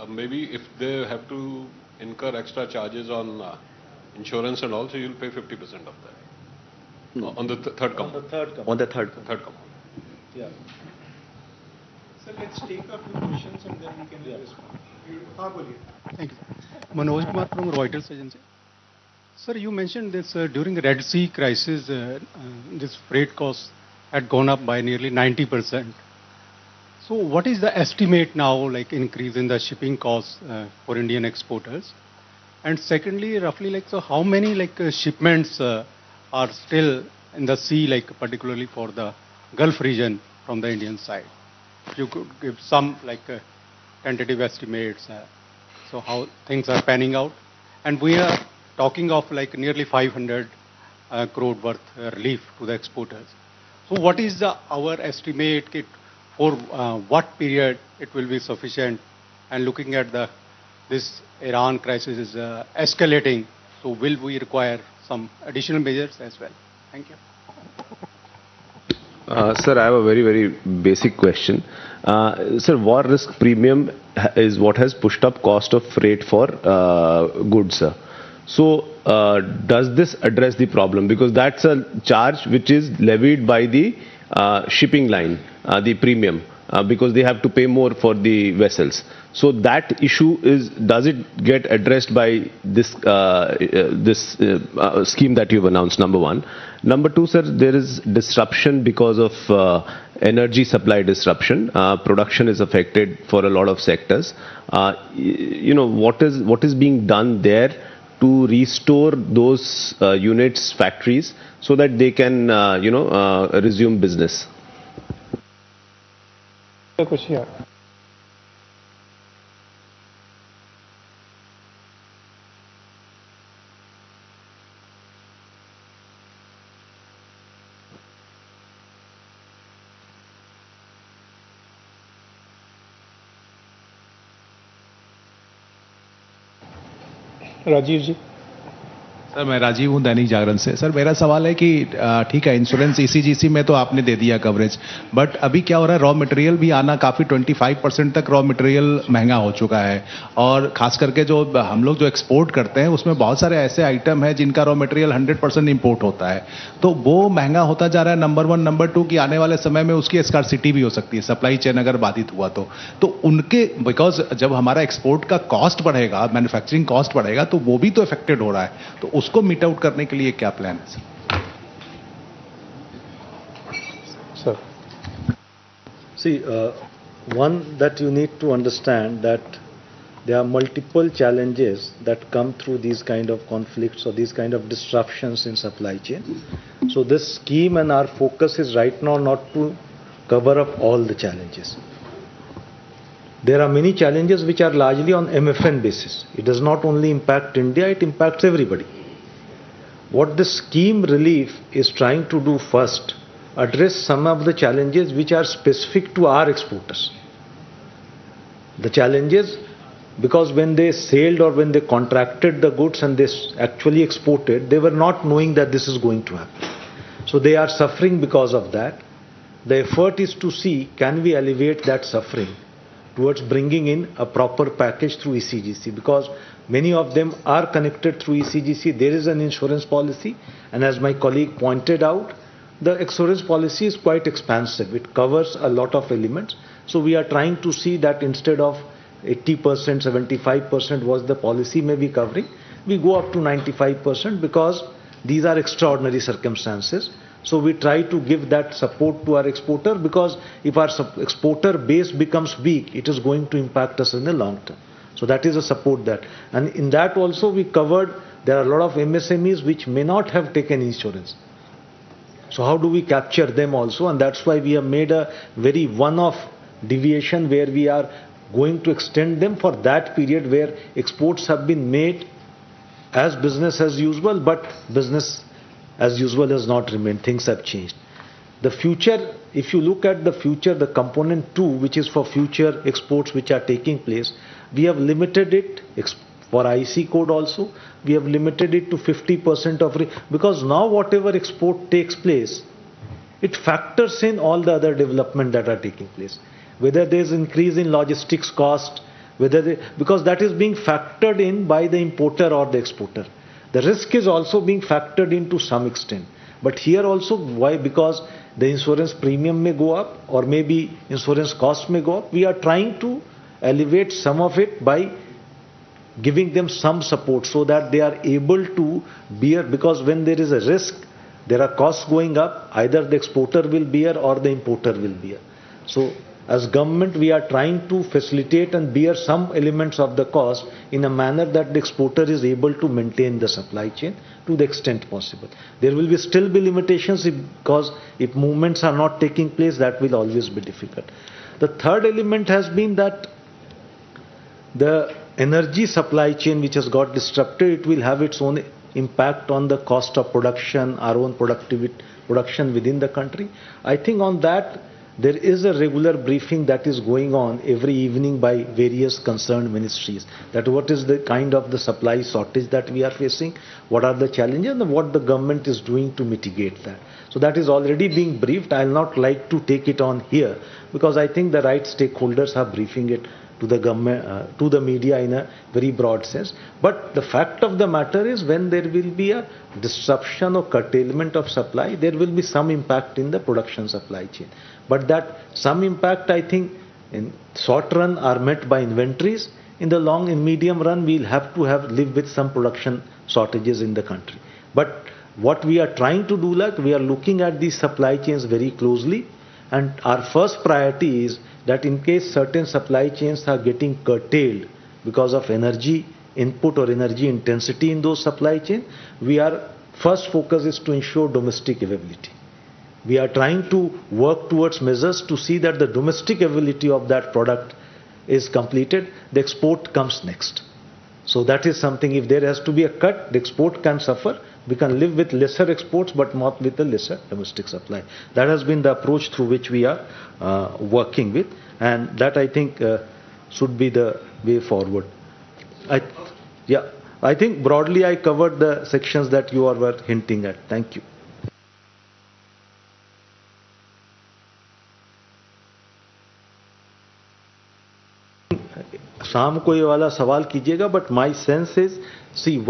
maybe if they have to incur extra charges on insurance and all, so you will pay 50% of that. On the third component. On the third component. Yeah. Sir, let's take a few questions and then we can respond. Thank you. Manoj Kumar from Reuters Agency. Sir, you mentioned this during the Red Sea crisis, this freight cost had gone up by nearly 90%. So what is the estimate now, like increase in the shipping costs for Indian exporters? And secondly, roughly like, so how many like shipments are still in the sea, like particularly for the Gulf region from the Indian side? If you could give some like tentative estimates, so how things are panning out. And we are talking of like nearly 500 crore worth relief to the exporters. So what is our estimate for what period it will be sufficient? And looking at this Iran crisis is escalating, so will we require some additional measures as well? Thank you. Sir, I have a very, very basic question. Sir, war risk premium is what has pushed up cost of freight for goods, sir. So, does this address the problem? Because that's a charge which is levied by the shipping line, the premium, because they have to pay more for the vessels. So that issue does it get addressed by this scheme that you've announced, number one. Number two, sir, there is disruption because of energy supply disruption. Production is affected for a lot of sectors. What is being done there to restore those units, factories, so that they can, resume business? Question. Rajiv ji. Sir मैं राजीव हूँ दैनिक जागरण से। Sir मेरा सवाल है कि ठीक है insurance ECGC में तो आपने दे दिया कवरेज, बट अभी क्या हो रहा है, रॉ मटेरियल भी आना काफ़ी 25% तक रॉ मटेरियल महंगा हो चुका है, और खास करके जो हम लोग जो एक्सपोर्ट करते हैं उसमें बहुत सारे ऐसे आइटम हैं जिनका रॉ मटेरियल 100% इम्पोर्ट होता है, तो वो महंगा होता जा रहा है। नंबर 1, नंबर 2 कि आने वाले समय में उसकी स्कार्सिटी भी हो सकती है, सप्लाई चेन अगर बाधित हुआ तो उनके, बिकॉज जब हमारा एक्सपोर्ट का कॉस्ट बढ़ेगा, मैन्युफैक्चरिंग कॉस्ट बढ़ेगा, तो वो भी तो इफेक्टेड हो रहा है, तो उसको मीट आउट करने के लिए क्या प्लान है sir? See, one that you need to understand that there are multiple challenges that come through these kind of conflicts or these kind of disruptions in supply chain. So this scheme and our focus is right now not to cover up all the challenges. There are many challenges which are largely on MFN basis. It does not only impact India, it impacts everybody. What the scheme relief is trying to do first, address some of the challenges which are specific to our exporters. The challenges, because when they sailed or when they contracted the goods and they actually exported, they were not knowing that this is going to happen. So they are suffering because of that. The effort is to see, can we alleviate that suffering towards bringing in a proper package through ECGC, because many of them are connected through ECGC. There is an insurance policy, and as my colleague pointed out, the insurance policy is quite expansive. It covers a lot of elements. So we are trying to see that instead of 80%, 75% was the policy may be covering, we go up to 95% because these are extraordinary circumstances. So we try to give that support to our exporter, because if our exporter base becomes weak, it is going to impact us in the long term. So that is a support that. And in that also we covered, there are a lot of MSMEs which may not have taken insurance. So how do we capture them also? And that's why we have made a very one-off deviation where we are going to extend them for that period where exports have been made as business as usual, but business as usual has not remained. Things have changed. The future, if you look at the future, the component 2, which is for future exports which are taking place, we have limited it for IC code also. We have limited it to 50% of, because now whatever export takes place, it factors in all the other development that are taking place. Whether there is increase in logistics cost, because that is being factored in by the importer or the exporter. The risk is also being factored in to some extent. But here also, why? Because the insurance premium may go up, or maybe insurance cost may go up. We are trying to elevate some of it by giving them some support so that they are able to bear, because when there is a risk, there are costs going up, either the exporter will bear or the importer will bear. So as government, we are trying to facilitate and bear some elements of the cost in a manner that the exporter is able to maintain the supply chain to the extent possible. There will still be limitations because if movements are not taking place, that will always be difficult. The third element has been that the energy supply chain which has got disrupted, it will have its own impact on the cost of production, our own production within the country. I think on that, there is a regular briefing that is going on every evening by various concerned ministries, that what is the kind of the supply shortage that we are facing, what are the challenges, and what the government is doing to mitigate that. So that is already being briefed. I will not like to take it on here, because I think the right stakeholders are briefing it to the government, to the media in a very broad sense. But the fact of the matter is, when there will be a disruption or curtailment of supply, there will be some impact in the production supply chain. But that some impact, I think, in short run are met by inventories. In the long and medium run, we'll have to live with some production shortages in the country. But what we are trying to do, like, we are looking at these supply chains very closely, and our first priority is that in case certain supply chains are getting curtailed because of energy input or energy intensity in those supply chains, our first focus is to ensure domestic availability. We are trying to work towards measures to see that the domestic availability of that product is completed. The export comes next. So that is something, if there has to be a cut, the export can suffer. We can live with lesser exports, but not with a lesser domestic supply. That has been the approach through which we are working with, and that, I think, should be the way forward. I think broadly I covered the sections that you were hinting at. Thank you. शाम को ये वाला सवाल कीजिएगा, but my sense is, see,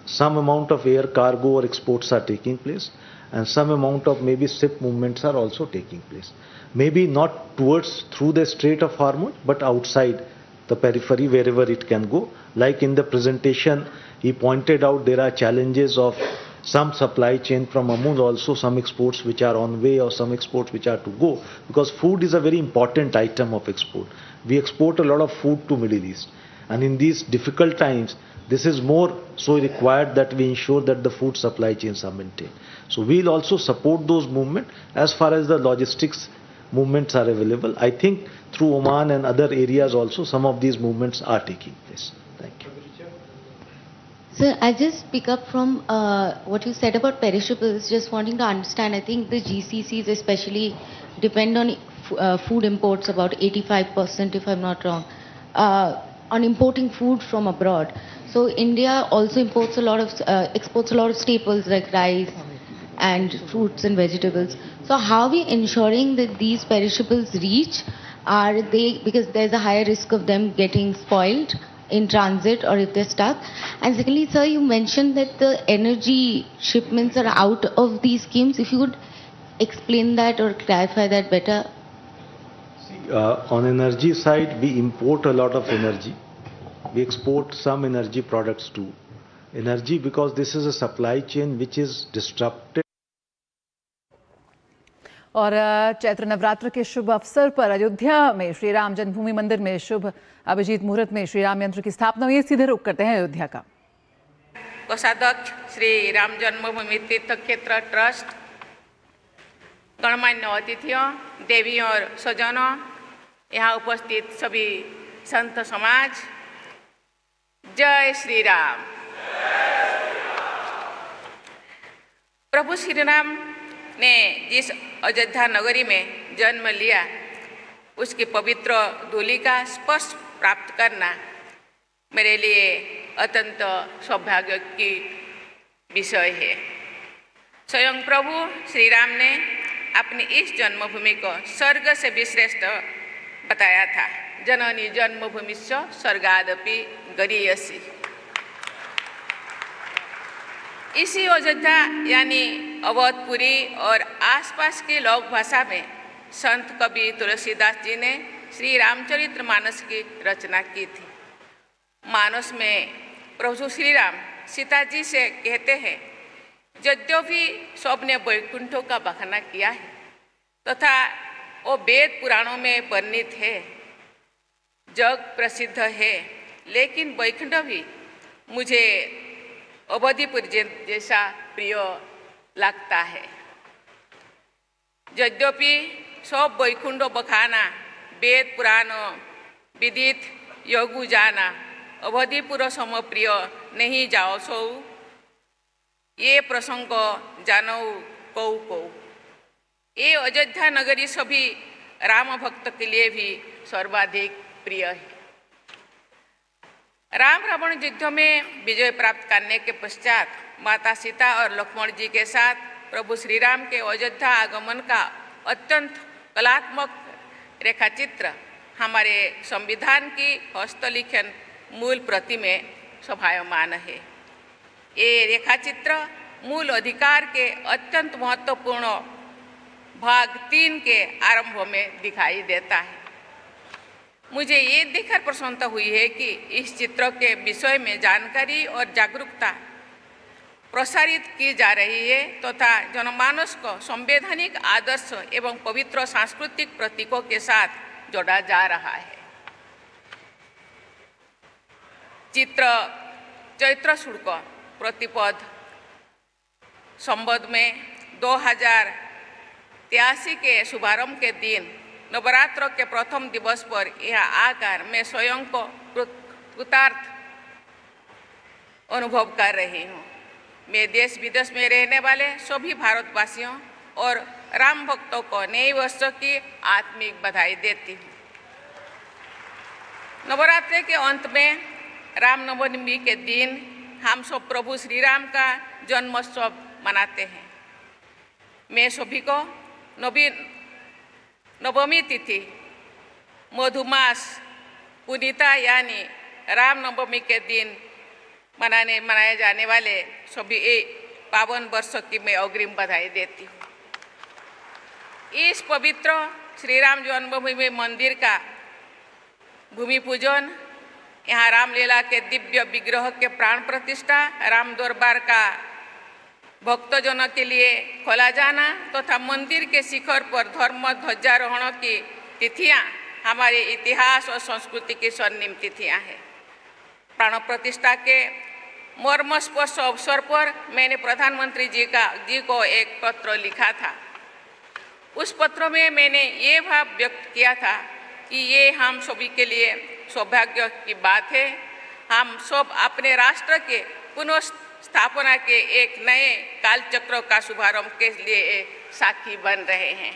some amount of air cargo or exports are taking place, and some amount of maybe ship movements are also taking place. Maybe not through the Strait of Hormuz, but outside the periphery, wherever it can go. Like in the presentation, he pointed out there are challenges of some supply chain from Amul, also some exports which are on way or some exports which are to go, because food is a very important item of export. We export a lot of food to Middle East, and in these difficult times, this is more so required that we ensure that the food supply chains are maintained. So we'll also support those movements as far as the logistics movements are available. I think through Oman and other areas also some of these movements are taking place. Thank you. Sir, I just pick up from what you said about perishables, just wanting to understand, I think the GCCs especially depend on food imports about 85%, if I'm not wrong, on importing food from abroad. So India also imports exports a lot of staples like rice and fruits and vegetables. So how are we ensuring that these perishables reach? Are they, because there's a higher risk of them getting spoiled in transit or if they're stuck? And secondly, sir, you mentioned that the energy shipments are out of these schemes. If you could explain that or clarify that better. See, On energy side, we import a lot of energy. We export some energy products too. Energy, because this is a supply chain which is disrupted. और चैत्र नवरात्र के शुभ अवसर पर अयोध्या में श्री राम जन्मभूमि मंदिर में शुभ अभिजीत मुहूर्त में श्री राम यंत्र की स्थापना हुई। सीधे रुख करते हैं अयोध्या का। कोषाध्यक्ष श्री राम जन्मभूमि तीर्थ क्षेत्र ट्रस्ट, गणमान्य अतिथियों, देवी और स्वजनों, यहाँ उपस्थित सभी संत समाज, जय श्री राम। प्रभु श्री राम ने जिस अयोध्या नगरी में जन्म लिया, उसकी पवित्र धूलि का स्पर्श प्राप्त करना मेरे लिए अत्यंत सौभाग्य की विषय है। स्वयं प्रभु श्री राम ने अपनी इस जन्मभूमि को स्वर्ग से भी श्रेष्ठ बताया था। जननी जन्मभूमिश्च स्वर्गादपि गरीयसी। इसी अयोध्या यानी अवधपुरी और आसपास की लोक भाषा में संत कवि तुलसीदास जी ने श्री रामचरितमानस की रचना की थी। मानस में प्रभु श्री राम सीता जी से कहते हैं, यद्यपि सबने वैकुंठों का बखाना किया है तथा वो वेद पुराणों में वर्णित है, जग प्रसिद्ध है, लेकिन वैकुंठ भी मुझे अवधिपुर जैसा प्रिय लगता है। यद्यपि सब वैकुंठ बखाना, वेद पुराण विदित योगु जाना, अवधिपुर सम प्रिय नहीं जाओ सो, ये प्रसंग जानो कौ कौ। ये अयोध्या नगरी सभी राम भक्त के लिए भी सर्वाधिक प्रिय है। राम रावण युद्ध में विजय प्राप्त करने के पश्चात माता सीता और लक्ष्मण जी के साथ प्रभु श्री राम के अयोध्या आगमन का अत्यंत कलात्मक रेखाचित्र हमारे संविधान की हस्तलिखन मूल प्रति में शोभायमान है। ये रेखाचित्र मूल अधिकार के अत्यंत महत्वपूर्ण भाग 3 के आरंभ में दिखाई देता है। मुझे ये देखकर प्रसन्नता हुई है कि इस चित्र के विषय में जानकारी और जागरूकता प्रसारित की जा रही है तथा जनमानस को संवैधानिक आदर्श एवं पवित्र सांस्कृतिक प्रतीकों के साथ जोड़ा जा रहा है। चित्र चैत्र शुक्ल प्रतिपद संवत में 2083 के शुभारंभ के दिन नवरात्र के प्रथम दिवस पर यहाँ आकर मैं स्वयं को कृतार्थ अनुभव कर रही हूँ। मैं देश विदेश में रहने वाले सभी भारतवासियों और राम भक्तों को नए वर्ष की आत्मिक बधाई देती हूँ। नवरात्रि के अंत में रामनवमी के दिन हम सब प्रभु श्री राम का जन्मोत्सव मनाते हैं। मैं सभी को नवमी तिथि मधुमास पुनीता यानी रामनवमी के दिन मनाए जाने वाले सभी पावन वर्ष की मैं अग्रिम बधाई देती हूँ। इस पवित्र श्री राम जन्मभूमि मंदिर का भूमि पूजन, यहाँ रामलीला के दिव्य विग्रह के प्राण प्रतिष्ठा, राम दरबार का भक्तजनों के लिए खोला जाना तथा मंदिर के शिखर पर धर्म ध्वजारोहण की तिथियां हमारे इतिहास और संस्कृति की स्वर्णिम तिथियां हैं। प्राण प्रतिष्ठा के मर्मस्पर्श अवसर पर मैंने प्रधानमंत्री जी को एक पत्र लिखा था। उस पत्र में मैंने ये भाव व्यक्त किया था कि ये हम सभी के लिए सौभाग्य की बात है। हम सब अपने राष्ट्र के पुनः स्थापना के एक नए कालचक्र का शुभारंभ के लिए साक्षी बन रहे हैं।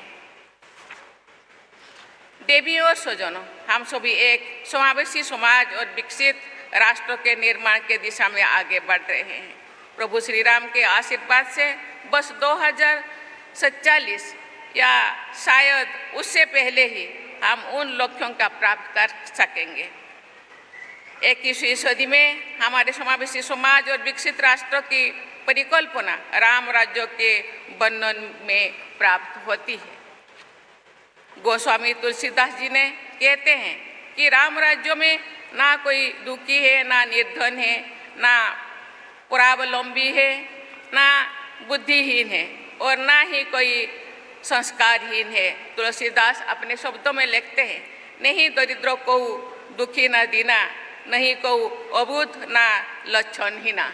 देवी और स्वजनों, हम सभी एक समावेशी समाज और विकसित राष्ट्र के निर्माण के दिशा में आगे बढ़ रहे हैं। प्रभु श्री राम के आशीर्वाद से बस 2047 या शायद उससे पहले ही हम उन लक्ष्यों का प्राप्त कर सकेंगे। 21वीं सदी में हमारे समावेशी समाज और विकसित राष्ट्र की परिकल्पना राम राज्य के वर्णन में प्राप्त होती है। गोस्वामी तुलसीदास जी ने कहते हैं कि राम राज्य में ना कोई दुखी है, ना निर्धन है, ना परावलंबी है, ना बुद्धिहीन है और ना ही कोई संस्कारहीन है। तुलसीदास अपने शब्दों में लिखते हैं, नहीं दरिद्र को दुखी ना दीना, नहीं को अबूझ ना लक्षणहीना।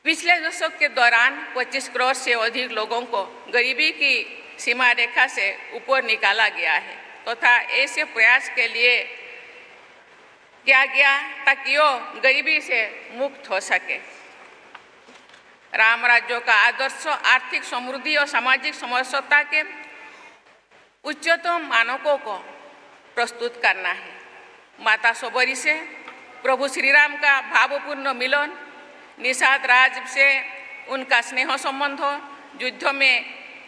पिछले दशक के दौरान 25 करोड़ से अधिक लोगों को गरीबी की सीमा रेखा से ऊपर निकाला गया है तथा ऐसे प्रयास के लिए किया गया ताकि वो गरीबी से मुक्त हो सके। राम राज्य का आदर्श आर्थिक समृद्धि और सामाजिक समरसता के उच्चतम मानकों को प्रस्तुत करना है। माता सबरी से प्रभु श्री राम का भावपूर्ण मिलन, निषाद राज से उनका स्नेह संबंध, युद्ध में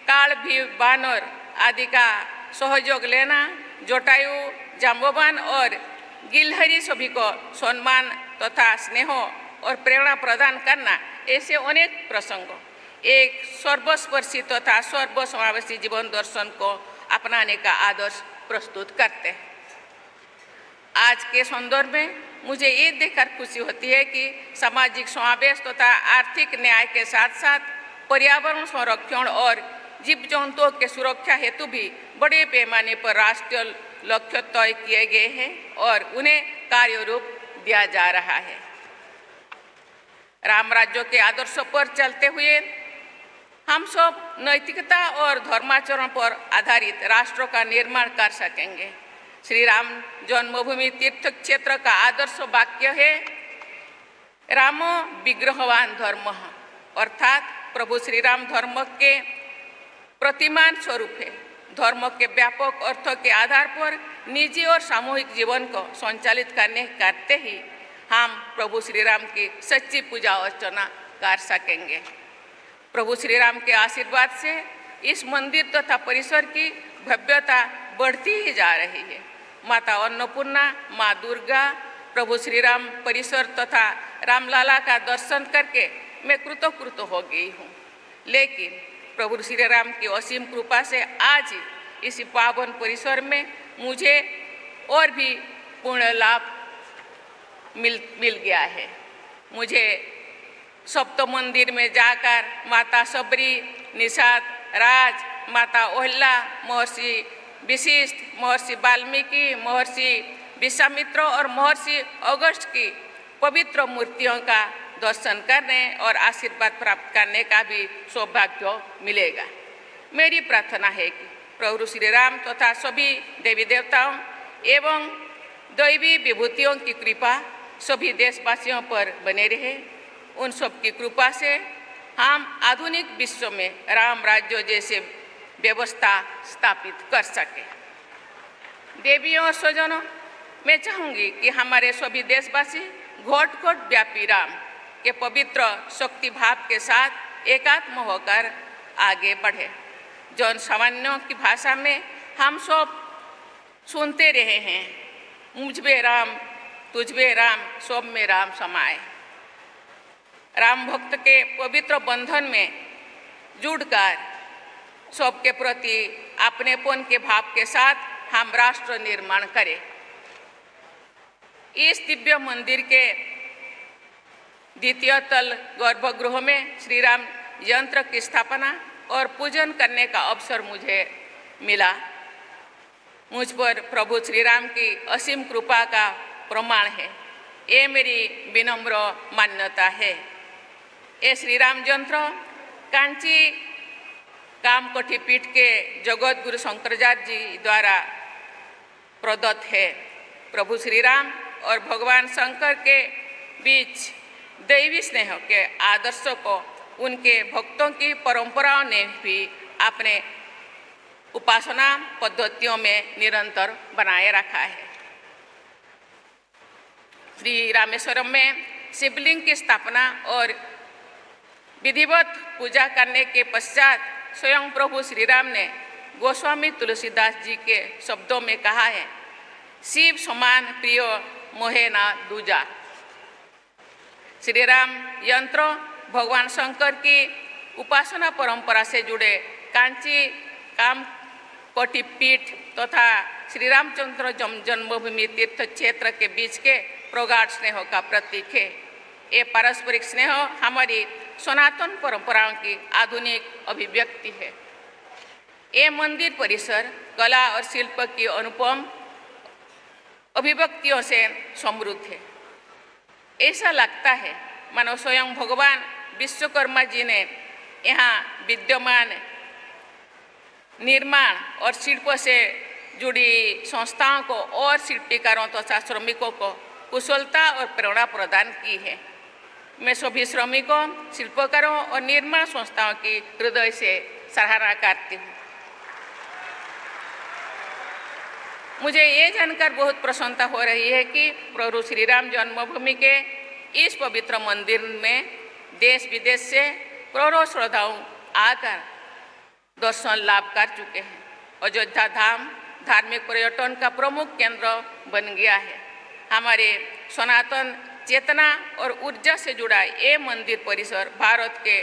काल भी बानर आदि का सहयोग लेना, जटायु, जाम्बवान और गिलहरी सभी को सम्मान तथा स्नेह और प्रेरणा प्रदान करना, ऐसे अनेक प्रसंगों एक सर्वस्पर्शी तथा सर्वसमावेशी जीवन दर्शन को अपनाने का आदर्श प्रस्तुत करते हैं। आज के संदर्भ में मुझे ये देखकर खुशी होती है कि सामाजिक समावेश तथा आर्थिक न्याय के साथ साथ पर्यावरण संरक्षण और जीव जंतुओं के सुरक्षा हेतु भी बड़े पैमाने पर राष्ट्रीय लक्ष्य तय किए गए हैं और उन्हें कार्य रूप दिया जा रहा है। राम राज्य के आदर्शों पर चलते हुए हम सब नैतिकता और धर्माचरण पर आधारित राष्ट्र का निर्माण कर सकेंगे। श्री राम जन्मभूमि तीर्थ क्षेत्र का आदर्श वाक्य है, रामो विग्रहवान धर्म, अर्थात प्रभु श्री राम धर्म के प्रतिमान स्वरूप है। धर्म के व्यापक अर्थ के आधार पर निजी और सामूहिक जीवन को संचालित करते ही हम प्रभु श्री राम की सच्ची पूजा अर्चना कर सकेंगे। प्रभु श्री राम के आशीर्वाद से इस मंदिर तथा परिसर की भव्यता बढ़ती ही जा रही है। माता अन्नपूर्णा, माँ दुर्गा, प्रभु श्री राम परिसर तथा रामलाला का दर्शन करके मैं कृतकृत हो गई हूँ। लेकिन प्रभु श्री राम की असीम कृपा से आज इस पावन परिसर में मुझे और भी पूर्ण लाभ मिल गया है। मुझे सप्त मंदिर में जाकर माता सबरी, निषाद राज, माता ओहला, महर्षि विशिष्ट, महर्षि वाल्मीकि, महर्षि विश्वामित्र और महर्षि अगस्त की पवित्र मूर्तियों का दर्शन करने और आशीर्वाद प्राप्त करने का भी सौभाग्य मिलेगा। मेरी प्रार्थना है कि प्रभु श्री राम तथा सभी देवी देवताओं एवं दैवी विभूतियों की कृपा सभी देशवासियों पर बने रहे। उन सब की कृपा से हम आधुनिक विश्व में राम राज्य जैसे व्यवस्था स्थापित कर सके। देवियों और स्वजनों, मैं चाहूँगी कि हमारे सभी देशवासी घोट घोट व्यापी राम के पवित्र शक्ति भाव के साथ एकात्म होकर आगे बढ़े। जन सामान्यों की भाषा में हम सब सुनते रहे हैं, मुझ में राम, तुझ में राम, सब में राम समाए। राम भक्त के पवित्र बंधन में जुड़कर सबके प्रति अपनेपन के भाव के साथ हम राष्ट्र निर्माण करें। इस दिव्य मंदिर के द्वितीय तल गर्भगृह में श्री राम यंत्र की स्थापना और पूजन करने का अवसर मुझे मिला। मुझ पर प्रभु श्री राम की असीम कृपा का प्रमाण है। ये मेरी विनम्र मान्यता है। ये श्री राम यंत्र कांची कामकोठी पीठ के जगत गुरु शंकराचार्य जी द्वारा प्रदत्त है। प्रभु श्री राम और भगवान शंकर के बीच दैवी स्नेह के आदर्शों को उनके भक्तों की परंपराओं ने भी अपने उपासना पद्धतियों में निरंतर बनाए रखा है। श्री रामेश्वरम में शिवलिंग की स्थापना और विधिवत पूजा करने के पश्चात स्वयं प्रभु श्री राम ने गोस्वामी तुलसीदास जी के शब्दों में कहा है, शिव समान प्रिय मोहे ना दूजा। श्री राम यंत्र भगवान शंकर की उपासना परंपरा से जुड़े कांची कोटिपीठ तथा श्री रामचंद्र जन्मभूमि तीर्थ क्षेत्र के बीच के प्रगाढ़ स्नेह का प्रतीक है। ये पारस्परिक स्नेह हमारी सनातन परंपराओं की आधुनिक अभिव्यक्ति है। ये मंदिर परिसर कला और शिल्प की अनुपम अभिव्यक्तियों से समृद्ध है। ऐसा लगता है मानो स्वयं भगवान विश्वकर्मा जी ने यहाँ विद्यमान निर्माण और शिल्प से जुड़ी संस्थाओं को और शिल्पकारों तथा श्रमिकों को कुशलता और प्रेरणा प्रदान की है। मैं सभी श्रमिकों, शिल्पकारों और निर्माण संस्थाओं की हृदय से सराहना करती हूँ। मुझे ये जानकर बहुत प्रसन्नता हो रही है कि प्रभु श्री राम जन्मभूमि के इस पवित्र मंदिर में देश विदेश से करोड़ों श्रद्धालु आकर दर्शन लाभ कर चुके हैं। अयोध्या धाम धार्मिक पर्यटन का प्रमुख केंद्र बन गया है। हमारे सनातन चेतना और ऊर्जा से जुड़ा ये मंदिर परिसर भारत के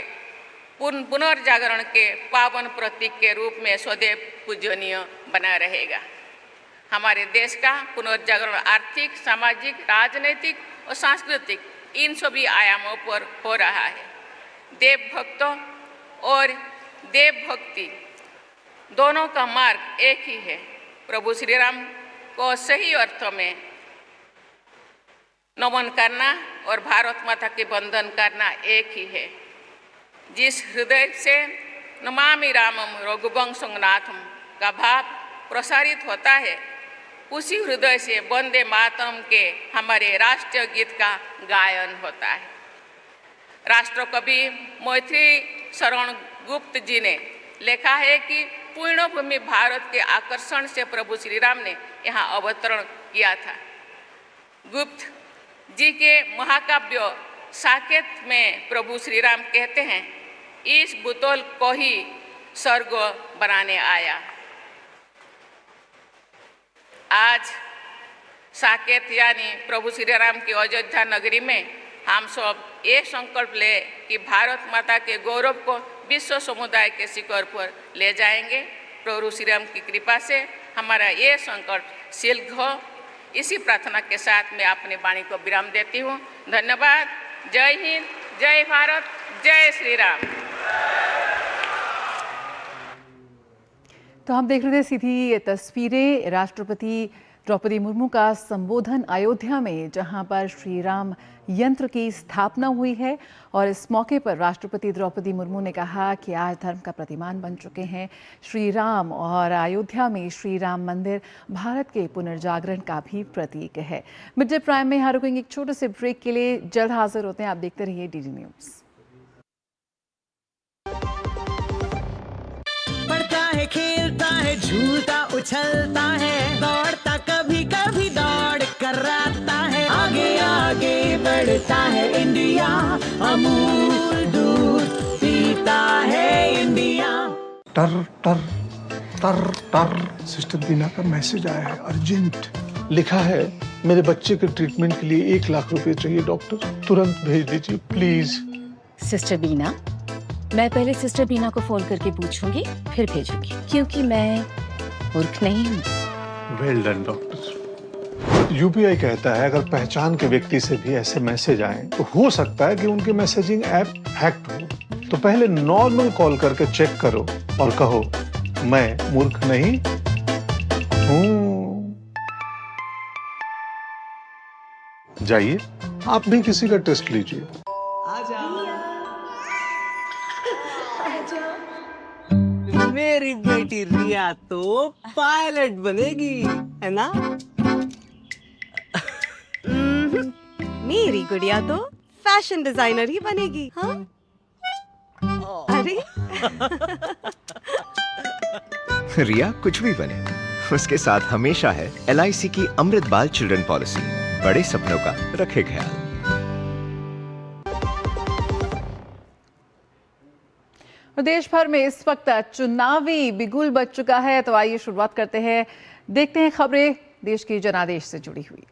पुनर्जागरण के पावन प्रतीक के रूप में सदैव पूजनीय बना रहेगा। हमारे देश का पुनर्जागरण आर्थिक, सामाजिक, राजनीतिक और सांस्कृतिक इन सभी आयामों पर हो रहा है। देव भक्तों और देव भक्ति दोनों का मार्ग एक ही है। प्रभु श्री राम को सही अर्थों में नमन करना और भारत माता के बंधन करना एक ही है। जिस हृदय से नमामि रामम रघुवंशं नाथम का भाव प्रसारित होता है, उसी हृदय से वंदे मातरम के हमारे राष्ट्रीय गीत का गायन होता है। राष्ट्रकवि मैथिली शरण गुप्त जी ने लिखा है कि पुण्यभूमि भारत के आकर्षण से प्रभु श्री राम ने यहाँ अवतरण किया था। गुप्त जी के महाकाव्य साकेत में प्रभु श्री राम कहते हैं, इस भूतल को ही स्वर्ग बनाने आया। आज साकेत यानी प्रभु श्री राम की अयोध्या नगरी में हम सब ये संकल्प ले कि भारत माता के गौरव को विश्व समुदाय के शिखर पर ले जाएंगे। प्रभु श्री राम की कृपा से हमारा ये संकल्प सिद्ध हो। इसी प्रार्थना के साथ मैं अपनी वाणी को विराम देती हूँ। धन्यवाद। जय हिंद, जय भारत, जय श्री राम। तो हम देख रहे थे सीधी ये तस्वीरें राष्ट्रपति द्रौपदी मुर्मू का संबोधन अयोध्या में, जहां पर श्री राम यंत्र की स्थापना हुई है। और इस मौके पर राष्ट्रपति द्रौपदी मुर्मू ने कहा कि आज धर्म का प्रतिमान बन चुके हैं श्री राम, और अयोध्या में श्री राम मंदिर भारत के पुनर्जागरण का भी प्रतीक है। मिड डे प्राइम में यहाँ रुकेंगे एक छोटे से ब्रेक के लिए, जल्द हाजिर होते हैं। आप देखते रहिए डीडी न्यूज़। पढ़ता है, खेलता है, झूलता उछलता है, दौड़ता कभी कभी दौड़ कराता है, आगे आगे बढ़ता है इंडिया, अमूल दूध पीता है इंडिया। टर टर टर टर सिस्टर बीना का मैसेज आया है, अर्जेंट। लिखा है, मेरे बच्चे के ट्रीटमेंट के लिए 1 लाख रुपए चाहिए डॉक्टर, तुरंत भेज दीजिए प्लीज। सिस्टर बीना, मैं पहले सिस्टर बीना को फोन करके पूछूंगी, फिर भेजूंगी, क्योंकि मैं मूर्ख नहीं हूँ। Well done doctor. यूपीआई कहता है अगर पहचान के व्यक्ति से भी ऐसे मैसेज आए तो हो सकता है कि उनके मैसेजिंग ऐप हैक्ड हो। तो पहले नॉर्मल कॉल करके चेक करो और कहो मैं मूर्ख नहीं हूँ। जाइए आप भी किसी का टेस्ट लीजिए। मेरी बेटी रिया तो पायलट बनेगी, है ना? मेरी गुड़िया तो फैशन डिजाइनर ही बनेगी। हाँ? अरे रिया कुछ भी बने, उसके साथ हमेशा है LIC की अमृत बाल चिल्ड्रन पॉलिसी। बड़े सपनों का रखे ख्याल। देश भर में इस वक्त चुनावी बिगुल बज चुका है, तो आइए शुरुआत करते हैं, देखते हैं खबरें देश की जनादेश से जुड़ी हुई।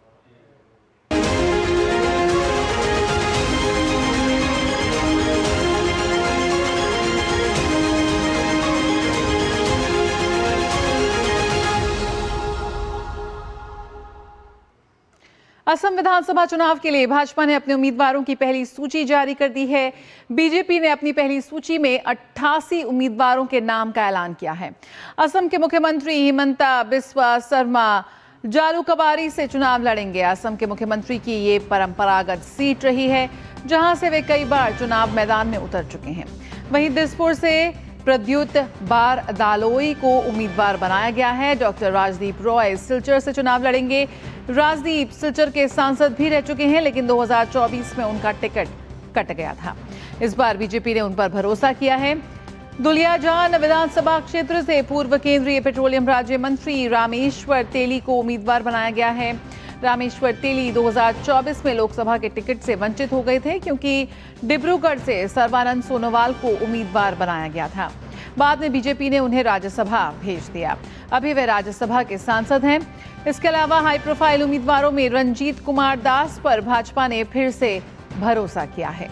असम विधानसभा चुनाव के लिए भाजपा ने अपने उम्मीदवारों की पहली सूची जारी कर दी है। बीजेपी ने अपनी पहली सूची में 88 उम्मीदवारों के नाम का ऐलान किया है। असम के मुख्यमंत्री हिमंता बिस्वा शर्मा जालूकबारी से चुनाव लड़ेंगे। असम के मुख्यमंत्री की ये परंपरागत सीट रही है, जहां से वे कई बार चुनाव मैदान में उतर चुके हैं। वहीं दिसपुर से प्रद्युत बार दालोई को उम्मीदवार बनाया गया है। डॉक्टर राजदीप रॉय सिलचर से चुनाव लड़ेंगे। राजदीप सिलचर के सांसद भी रह चुके हैं, लेकिन 2024 में उनका टिकट कट गया था। इस बार बीजेपी ने उन पर भरोसा किया है। दुलियाजान विधानसभा क्षेत्र से पूर्व केंद्रीय पेट्रोलियम राज्य मंत्री रामेश्वर तेली को उम्मीदवार बनाया गया है। रामेश्वर तेली 2024 में लोकसभा के टिकट से वंचित हो गए थे, क्योंकि डिब्रूगढ़ से सर्बानंद सोनोवाल को उम्मीदवार बनाया गया था। बाद में बीजेपी ने उन्हें राज्यसभा भेज दिया। अभी वे राज्यसभा के सांसद हैं। इसके अलावा हाई प्रोफाइल उम्मीदवारों में रंजीत कुमार दास पर भाजपा ने फिर से भरोसा किया है।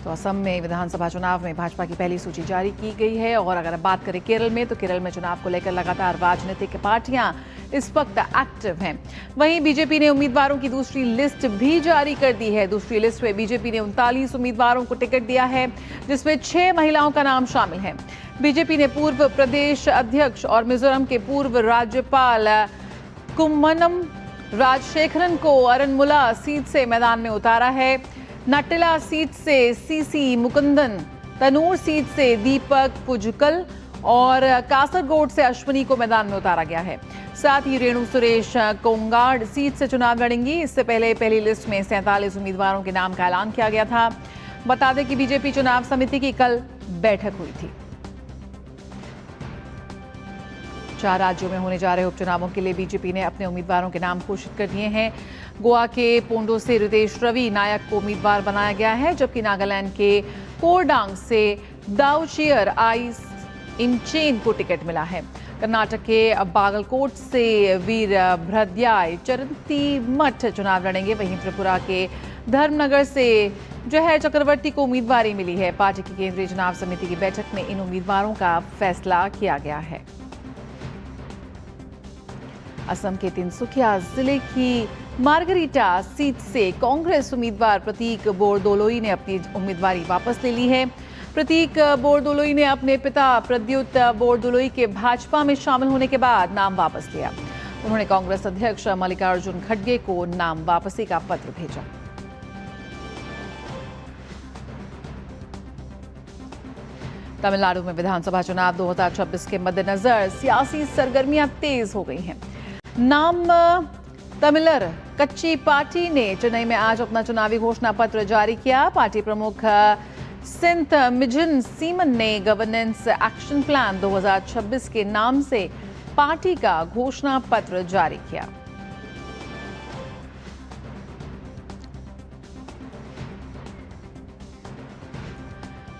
तो असम में विधानसभा चुनाव में भाजपा की पहली सूची जारी की गई है। और अगर बात करें केरल में, तो केरल में चुनाव को लेकर लगातार राजनीतिक पार्टियां इस वक्त एक्टिव हैं। वहीं बीजेपी ने उम्मीदवारों की दूसरी लिस्ट भी जारी कर दी है। दूसरी लिस्ट में बीजेपी ने 39 उम्मीदवारों को टिकट दिया है, जिसमें 6 महिलाओं का नाम शामिल है। बीजेपी ने पूर्व प्रदेश अध्यक्ष और मिजोरम के पूर्व राज्यपाल कुम्मनम राजशेखरन को अरनमुला सीट से मैदान में उतारा है। नटिला सीट से सीसी मुकुंदन, तनूर सीट से दीपक पुजकल और कासरगोड से अश्विनी को मैदान में उतारा गया है। साथ ही रेणु सुरेश कोंगाड़ सीट से चुनाव लड़ेंगी। इससे पहले पहली लिस्ट में 47 उम्मीदवारों के नाम का ऐलान किया गया था। बता दें कि बीजेपी चुनाव समिति की कल बैठक हुई थी। 4 राज्यों में होने जा रहे उपचुनावों के लिए बीजेपी ने अपने उम्मीदवारों के नाम घोषित कर दिए हैं। गोवा के पोंडो से रितेश रवि नायक को उम्मीदवार बनाया गया है, जबकि नागालैंड के कोरडांग से दाउचियर आइस इमचेन को टिकट मिला है। कर्नाटक के बागलकोट से वीर भ्रद्याय चरंती मठ चुनाव लड़ेंगे। वहीं त्रिपुरा के धर्मनगर से जहर चक्रवर्ती को उम्मीदवारी मिली है। पार्टी की केंद्रीय चुनाव समिति की बैठक में इन उम्मीदवारों का फैसला किया गया है। असम के तिनसुकिया जिले की मार्गरीटा सीट से कांग्रेस उम्मीदवार प्रतीक बोरदोलोई ने अपनी उम्मीदवारी वापस ले ली है। प्रतीक बोरदोलोई ने अपने पिता प्रद्युत बोरदोलोई के भाजपा में शामिल होने के बाद नाम वापस लिया। उन्होंने कांग्रेस अध्यक्ष मल्लिकार्जुन खड़गे को नाम वापसी का पत्र भेजा। तमिलनाडु में विधानसभा चुनाव 2026 के मद्देनजर सियासी सरगर्मियां तेज हो गई हैं। नाम तमिलर कच्ची पार्टी ने चेन्नई में आज अपना चुनावी घोषणा पत्र जारी किया। पार्टी प्रमुख सिंथ मिजन सीमन ने गवर्नेंस एक्शन प्लान 2026 के नाम से पार्टी का घोषणा पत्र जारी किया।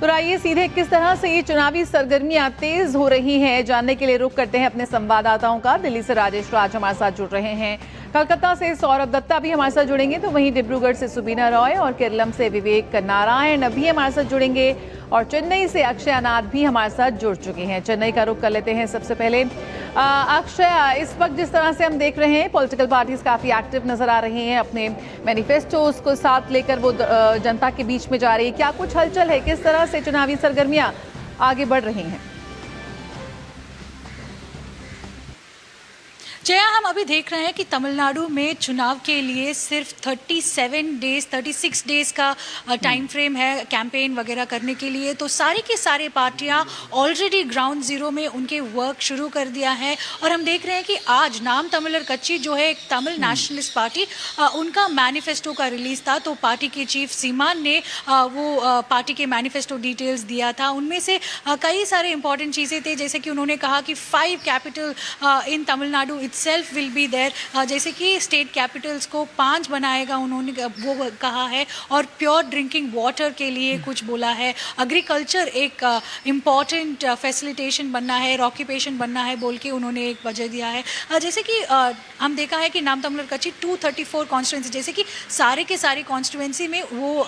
तो आइए सीधे किस तरह से ये चुनावी सरगर्मियां तेज हो रही हैं, जानने के लिए रुख करते हैं अपने संवाददाताओं का। दिल्ली से राजेश राज हमारे साथ जुड़ रहे हैं, कलकत्ता से सौरभ दत्ता भी हमारे साथ जुड़ेंगे, तो वहीं डिब्रूगढ़ से सुबीना रॉय और केरलम से विवेक नारायण भी हमारे साथ जुड़ेंगे, और चेन्नई से अक्षय अनाथ भी हमारे साथ जुड़ चुके हैं। चेन्नई का रुख कर लेते हैं सबसे पहले। अक्षय, इस वक्त जिस तरह से हम देख रहे हैं पॉलिटिकल पार्टीज काफी एक्टिव नजर आ रही हैं, अपने मैनिफेस्टोज को साथ लेकर वो जनता के बीच में जा रही है। क्या कुछ हलचल है, किस तरह से चुनावी सरगर्मियां आगे बढ़ रही हैं? जया, हम अभी देख रहे हैं कि तमिलनाडु में चुनाव के लिए सिर्फ 36 डेज का टाइम फ्रेम है कैंपेन वगैरह करने के लिए। तो सारी की सारी पार्टियां ऑलरेडी ग्राउंड जीरो में उनके वर्क शुरू कर दिया है। और हम देख रहे हैं कि आज नाम तमिलर कच्ची जो है एक तमिल नेशनलिस्ट पार्टी, उनका मैनिफेस्टो का रिलीज था। तो पार्टी के चीफ सीमान ने वो पार्टी के मैनिफेस्टो डिटेल्स दिया था। उनमें से कई सारे इंपॉर्टेंट चीज़ें थे, जैसे कि उन्होंने कहा कि 5 capital in Tamil Nadu self will be there, जैसे कि स्टेट कैपिटल्स को 5 बनाएगा उन्होंने वो कहा है, और प्योर ड्रिंकिंग वाटर के लिए कुछ बोला है। एग्रीकल्चर एक इम्पॉर्टेंट फैसिलिटेशन बनना है, ऑक्यूपेशन बनना है बोल के उन्होंने एक वजह दिया है। जैसे कि हम देखा है कि नाम तमिलर कच्ची 234 कॉन्स्टिट्यूंसी, जैसे कि सारे के सारी कॉन्स्टिट्यूंसी में वो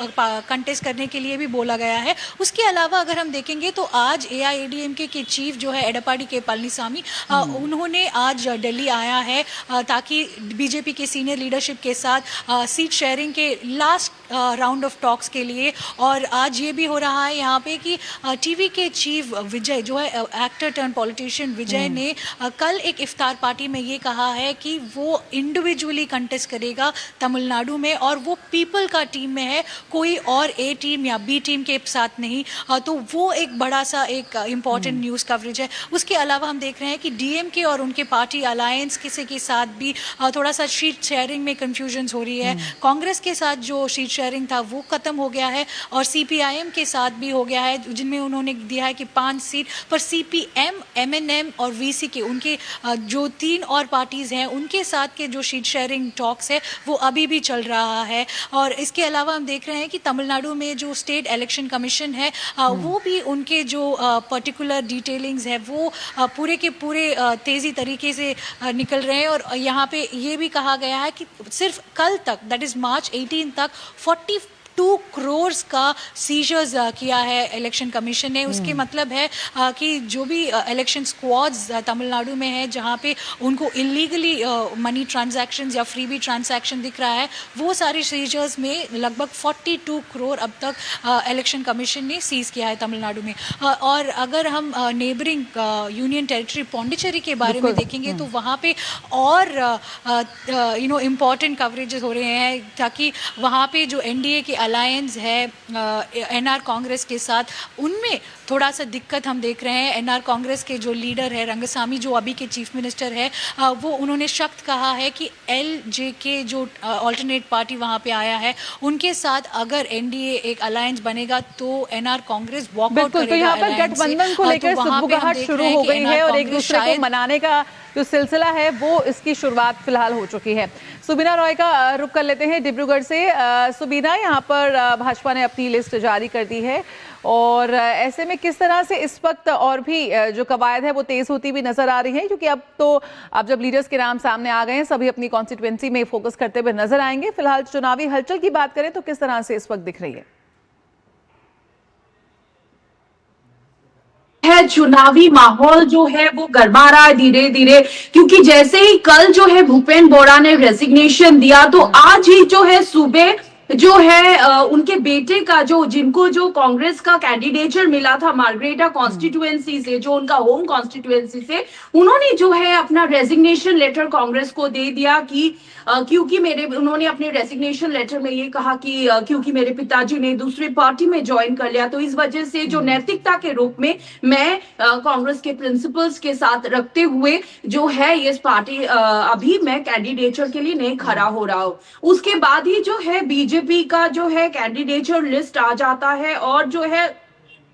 कंटेस्ट करने के लिए भी बोला गया है। उसके अलावा अगर हम देखेंगे तो आज AIADMK के चीफ जो है एडपाडी के पलनीसामी, उन्होंने आज दिल्ली आया है ताकि बीजेपी के सीनियर लीडरशिप के साथ सीट शेयरिंग के लास्ट राउंड ऑफ टॉक्स के लिए। और आज ये भी हो रहा है यहाँ पे कि टीवी के चीफ विजय जो है एक्टर टर्न पॉलिटिशियन विजय ने कल एक इफ्तार पार्टी में ये कहा है कि वो इंडिविजुअली कंटेस्ट करेगा तमिलनाडु में और वो पीपल का टीम में है, कोई और ए टीम या बी टीम के साथ नहीं। तो वो एक बड़ा सा एक इम्पॉर्टेंट न्यूज़ कवरेज है। उसके अलावा हम देख रहे हैं कि डीएमके और उनके पार्टी अलायंस किसी के साथ भी थोड़ा सा सीट शेयरिंग में कन्फ्यूजन हो रही है। कांग्रेस के साथ जो सीट शेयरिंग था वो खत्म हो गया है और सीपीआईएम के साथ भी हो गया है, जिनमें उन्होंने दिया है कि 5 सीट पर सीपीएम, एमएनएम और वीसी के उनके जो 3 और पार्टीज हैं उनके साथ के जो सीट शेयरिंग टॉक्स है वो अभी भी चल रहा है। और इसके अलावा हम देख रहे हैं कि तमिलनाडु में जो स्टेट इलेक्शन कमीशन है वो भी उनके जो पर्टिकुलर डिटेलिंग्स है वो पूरे के पूरे तेज़ी तरीके से निकल रहे हैं। और यहाँ पे ये भी कहा गया है कि सिर्फ कल तक दैट इज़ मार्च 18 तक 42 करोड़ का सीजर्स किया है इलेक्शन कमीशन ने। उसके मतलब है कि जो भी इलेक्शन स्क्वाड्स तमिलनाडु में है जहाँ पे उनको इलीगली मनी ट्रांजैक्शंस या फ्रीबी ट्रांजैक्शन दिख रहा है वो सारे सीजर्स में लगभग 42 करोड़ अब तक इलेक्शन कमीशन ने सीज किया है तमिलनाडु में। और अगर हम नेबरिंग यूनियन टेरिटरी पौंडीचेरी के बारे में देखेंगे तो वहाँ पे और इम्पॉर्टेंट कवरेजेस हो रहे हैं ताकि वहाँ पे जो एनडीए के अलायंस है एनआर कांग्रेस के साथ उनमें थोड़ा सा दिक्कत हम देख रहे हैं। एनआर कांग्रेस के जो लीडर है रंगसामी जो अभी के चीफ मिनिस्टर है वो उन्होंने सख्त कहा है कि एलजेके जो अल्टरनेट पार्टी वहाँ पे आया है उनके साथ अगर एनडीए एक अलायंस बनेगा तो एनआर कांग्रेस वॉकआउट करेगा। तो यहाँ पर गठबंधन को लेकर सुगबुगाहट शुरू हो गई है और एक दूसरे को मनाने का जो सिलसिला है वो इसकी शुरुआत फिलहाल हो चुकी है। सुबीना रॉय का रुख कर लेते हैं डिब्रूगढ़ से। सुबीना, यहाँ पर भाजपा ने अपनी लिस्ट जारी कर दी है और ऐसे में किस तरह से इस वक्त और भी जो कवायद है वो तेज होती हुई नजर आ रही है, क्योंकि अब जब लीडर्स के नाम सामने आ गए हैं सभी अपनी कॉन्स्टिट्यूएंसी में फोकस करते हुए नजर आएंगे। फिलहाल चुनावी हलचल की बात करें तो किस तरह से इस वक्त दिख रही है? चुनावी माहौल जो है वो गरमा रहा है धीरे धीरे, क्योंकि जैसे ही कल जो है भूपेंद्र बोरा ने रेजिग्नेशन दिया तो आज ही जो है सुबह जो है उनके बेटे का जिनको जो कांग्रेस का कैंडिडेचर मिला था मार्गरेटा कॉन्स्टिट्यूएंसी से, जो उनका होम कॉन्स्टिट्यूएंसी से, उन्होंने जो है अपना रेजिग्नेशन लेटर कांग्रेस को दे दिया कि क्योंकि उन्होंने अपने रेजिग्नेशन लेटर में ये कहा कि क्योंकि मेरे पिताजी ने दूसरी पार्टी में ज्वाइन कर लिया तो इस वजह से जो नैतिकता के रूप में मैं कांग्रेस के प्रिंसिपल्स के साथ रखते हुए जो है इस पार्टी अभी मैं कैंडिडेचर के लिए नहीं खड़ा हो रहा हूँ। उसके बाद ही जो है बीजेपी का जो है कैंडिडेचर लिस्ट आ जाता है और जो है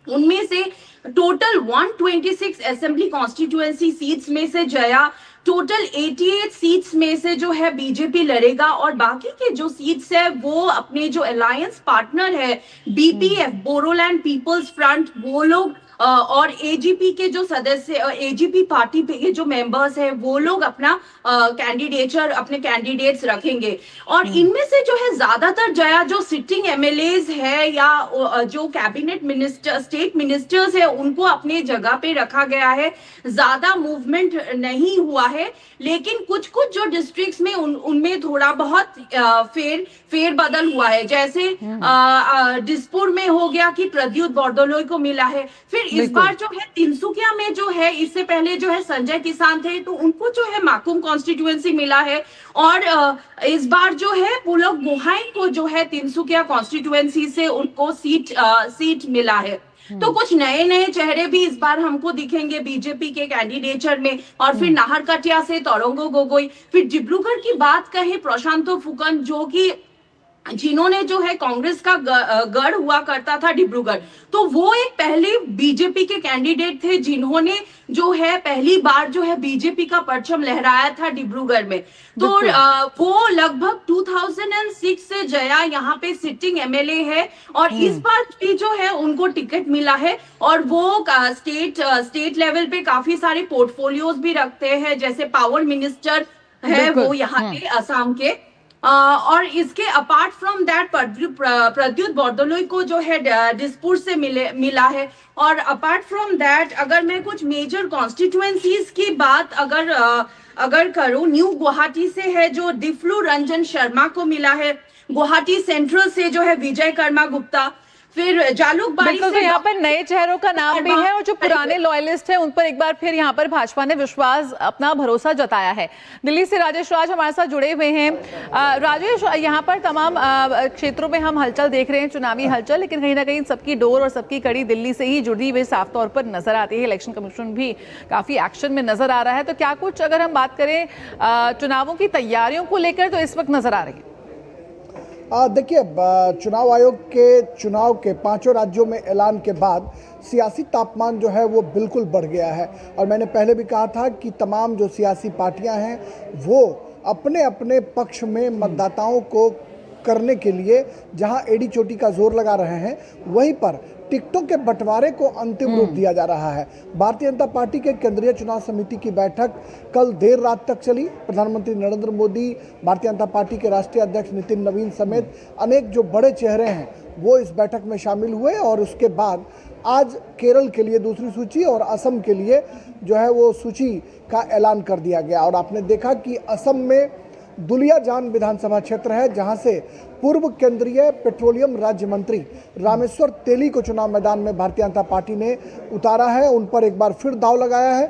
उनमें से टोटल 126 असेंबली कॉन्स्टिट्यूएंसी सीट्स में से जया टोटल 88 सीट्स में से जो है बीजेपी लड़ेगा और बाकी के जो सीट्स है वो अपने जो अलायंस पार्टनर है बीपीएफ बोडोलैंड पीपल्स फ्रंट वो लोग और एजीपी के जो सदस्य एजीपी पार्टी के जो मेंबर्स हैं वो लोग अपना अपने कैंडिडेट्स रखेंगे। और इनमें से जो है ज्यादातर जया जो सिटिंग एमएलएज है या जो कैबिनेट मिनिस्टर स्टेट मिनिस्टर्स है उनको अपने जगह पे रखा गया है। ज्यादा मूवमेंट नहीं हुआ है, लेकिन कुछ जो डिस्ट्रिक्ट्स में उनमें थोड़ा बहुत फेर बदल हुआ है। जैसे दिसपुर में हो गया कि प्रद्युत बरदलोई को मिला है। फिर इस बार जो है तिनसुकिया में जो है इससे पहले जो है संजय किसान थे तो उनको जो है माकुम कॉन्स्टिट्यूएंसी मिला है और इस बार जो है पुलक गोहाइन को जो है तिनसुकिया कॉन्स्टिट्यूएंसी से उनको सीट मिला है। तो कुछ नए चेहरे भी इस बार हमको दिखेंगे बीजेपी के कैंडिडेचर में। और फिर नाहरकटिया से तोरंगो गोगोई, फिर डिब्रूगढ़ की बात कहें प्रशांतो फुकन जो कि जिन्होंने जो है कांग्रेस का गढ़ हुआ करता था डिब्रूगढ़, तो वो एक पहले बीजेपी के कैंडिडेट थे जिन्होंने जो है पहली बार जो है बीजेपी का परचम लहराया था डिब्रूगढ़ में। तो वो लगभग 2006 से जया यहाँ पे सिटिंग एमएलए है और इस बार भी जो है उनको टिकट मिला है और वो स्टेट लेवल पे काफी सारे पोर्टफोलियोज भी रखते हैं। जैसे पावर मिनिस्टर है वो यहाँ के असम के, और इसके अपार्ट फ्रॉम दैट प्रद्युत बरदलोई को जो है दिसपुर से मिला है। और अपार्ट फ्रॉम दैट अगर मैं कुछ मेजर कॉन्स्टिट्यूएंसीज की बात अगर करूं, न्यू गुवाहाटी से है जो डिफ्लू रंजन शर्मा को मिला है, गुवाहाटी सेंट्रल से जो है विजय कर्मा गुप्ता, फिर जालूकबाड़ी से। तो यहाँ पर नए चेहरों का नाम भी है और जो पुराने लॉयलिस्ट हैं उन पर एक बार फिर यहाँ पर भाजपा ने विश्वास, अपना भरोसा जताया है। दिल्ली से राजेश राज हमारे साथ जुड़े हुए हैं। राजेश, यहाँ पर तमाम क्षेत्रों में हम हलचल देख रहे हैं, चुनावी हलचल, लेकिन कहीं ना कहीं सबकी डोर और सबकी कड़ी दिल्ली से ही जुड़ी हुई साफ तौर पर नजर आती है। इलेक्शन कमीशन भी काफी एक्शन में नजर आ रहा है। तो क्या कुछ अगर हम बात करें चुनावों की तैयारियों को लेकर तो इस वक्त नजर आ रही है? देखिए, चुनाव आयोग के चुनाव के 5 राज्यों में ऐलान के बाद सियासी तापमान जो है वो बिल्कुल बढ़ गया है। और मैंने पहले भी कहा था कि तमाम जो सियासी पार्टियां हैं वो अपने अपने पक्ष में मतदाताओं को करने के लिए जहां एड़ी चोटी का जोर लगा रहे हैं, वहीं पर टिकटों के बंटवारे को अंतिम रूप दिया जा रहा है। भारतीय जनता पार्टी के केंद्रीय चुनाव समिति की बैठक कल देर रात तक चली। प्रधानमंत्री नरेंद्र मोदी, भारतीय जनता पार्टी के राष्ट्रीय अध्यक्ष नितिन नवीन समेत अनेक जो बड़े चेहरे हैं वो इस बैठक में शामिल हुए। और उसके बाद आज केरल के लिए दूसरी सूची और असम के लिए जो है वो सूची का ऐलान कर दिया गया। और आपने देखा कि असम में दुलियाजान विधानसभा क्षेत्र है जहां से पूर्व केंद्रीय पेट्रोलियम राज्य मंत्री रामेश्वर तेली को चुनाव मैदान में भारतीय जनता पार्टी ने उतारा है। उन पर एक बार फिर दाव लगाया है।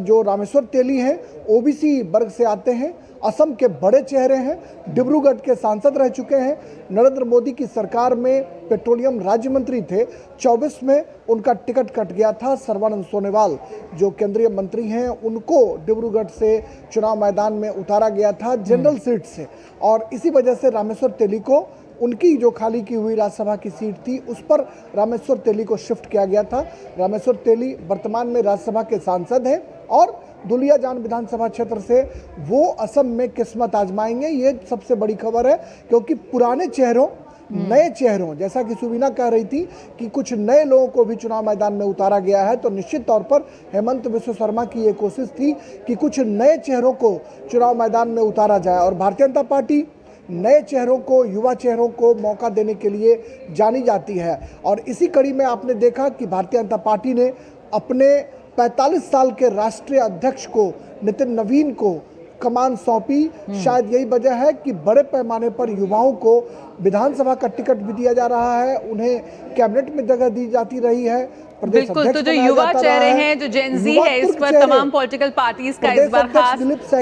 जो रामेश्वर तेली हैं ओबीसी वर्ग से आते हैं, असम के बड़े चेहरे हैं, डिब्रूगढ़ के सांसद रह चुके हैं, नरेंद्र मोदी की सरकार में पेट्रोलियम राज्य मंत्री थे। 24 में उनका टिकट कट गया था। सर्बानंद सोनोवाल जो केंद्रीय मंत्री हैं उनको डिब्रूगढ़ से चुनाव मैदान में उतारा गया था जनरल सीट से। और इसी वजह से रामेश्वर तेली को उनकी जो खाली की हुई राज्यसभा की सीट थी उस पर रामेश्वर तेली को शिफ्ट किया गया था। रामेश्वर तेली वर्तमान में राज्यसभा के सांसद हैं और दुलियाजान विधानसभा क्षेत्र से वो असम में किस्मत आजमाएंगे। ये सबसे बड़ी खबर है क्योंकि पुराने चेहरों, नए चेहरों, जैसा कि सुवीना कह रही थी कि कुछ नए लोगों को भी चुनाव मैदान में उतारा गया है, तो निश्चित तौर पर हेमंत बिस्व शर्मा की ये कोशिश थी कि कुछ नए चेहरों को चुनाव मैदान में उतारा जाए। और भारतीय जनता पार्टी नए चेहरों को, युवा चेहरों को मौका देने के लिए जानी जाती है। और इसी कड़ी में आपने देखा कि भारतीय जनता पार्टी ने अपने 45 साल के राष्ट्रीय अध्यक्ष को, नितिन नवीन को कमान सौंपी। शायद यही वजह है कि बड़े पैमाने पर युवाओं को विधानसभा का टिकट भी दिया जा रहा है, उन्हें कैबिनेट में जगह दी जाती रही है। बिल्कुल, तो जो युवा चेहरे हैं, जो जेनजी है, इस पर तमाम पॉलिटिकल पार्टीज का इस बार खास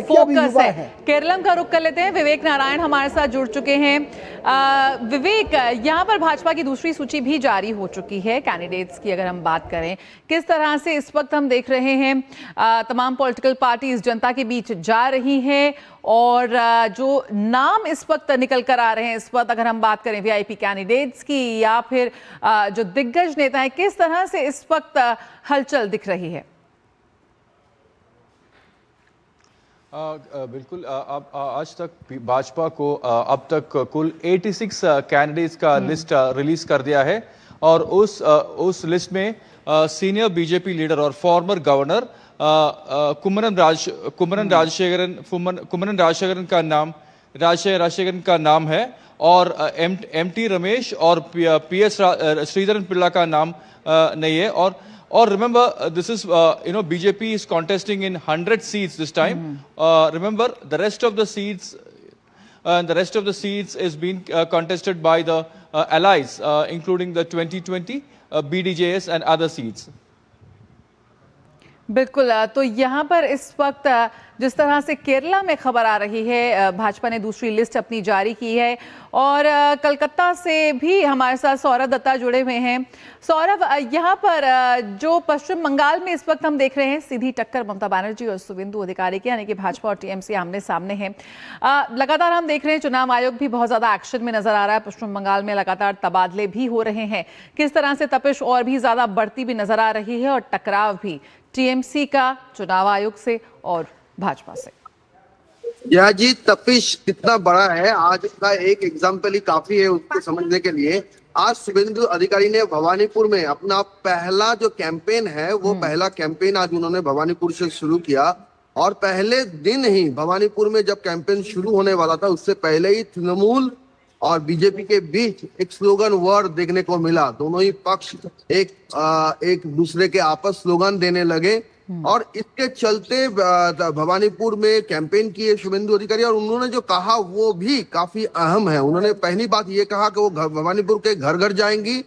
फोकस है। केरलम का रुख कर लेते हैं। विवेक नारायण हमारे साथ जुड़ चुके हैं। विवेक, यहाँ पर भाजपा की दूसरी सूची भी जारी हो चुकी है कैंडिडेट्स की। अगर हम बात करें किस तरह से इस वक्त हम देख रहे हैं तमाम पॉलिटिकल पार्टीज जनता के बीच जा रही हैं और जो नाम इस वक्त निकल कर आ रहे हैं, इस वक्त अगर हम बात करें वीआईपी कैंडिडेट्स की या फिर जो दिग्गज नेता हैं, किस तरह से इस वक्त हलचल दिख रही है? बिल्कुल, अब आज तक भाजपा को अब तक कुल 86 कैंडिडेट्स का लिस्ट रिलीज कर दिया है और उस लिस्ट में सीनियर बीजेपी लीडर और फॉर्मर गवर्नर कुम्मनम राजशेखरन का नाम है और एमटी रमेश और पीएस श्रीधरन पिल्ला का नाम नहीं है। और remember, this is BJP is contesting in 100 seats this time. Remember, the rest of the seats is being contested by the allies, including the 2020 BDJS and other seats. बिल्कुल, तो यहाँ पर इस वक्त जिस तरह से केरला में खबर आ रही है, भाजपा ने दूसरी लिस्ट अपनी जारी की है और कलकत्ता से भी हमारे साथ सौरभ दत्ता जुड़े हुए हैं। सौरभ, यहाँ पर जो पश्चिम बंगाल में इस वक्त हम देख रहे हैं सीधी टक्कर ममता बनर्जी और शुवेंदु अधिकारी की, यानी कि भाजपा और टीएमसी आमने सामने हैं। लगातार हम देख रहे हैं चुनाव आयोग भी बहुत ज्यादा एक्शन में नजर आ रहा है। पश्चिम बंगाल में लगातार तबादले भी हो रहे हैं। किस तरह से तपिश और भी ज्यादा बढ़ती भी नजर आ रही है और टकराव भी टीएमसी का चुनाव आयोग से और भाजपा से। यह जी तपिश कितना बड़ा है आज का एक एग्जाम्पल ही काफी है उसको समझने के लिए। आज शुवेंदु अधिकारी ने भवानीपुर में अपना पहला जो कैंपेन है वो पहला कैंपेन आज उन्होंने भवानीपुर से शुरू किया और पहले दिन ही भवानीपुर में जब कैंपेन शुरू होने वाला था उससे पहले ही तृणमूल और बीजेपी के बीच एक स्लोगन वॉर देखने को मिला। दोनों ही पक्ष एक दूसरे के आपस स्लोगन देने लगे और इसके चलते भवानीपुर में कैंपेन किए शुभेंदु अधिकारी और उन्होंने जो कहा वो भी काफी अहम है। उन्होंने पहली बात ये कहा कि वो भवानीपुर के घर घर जाएंगी,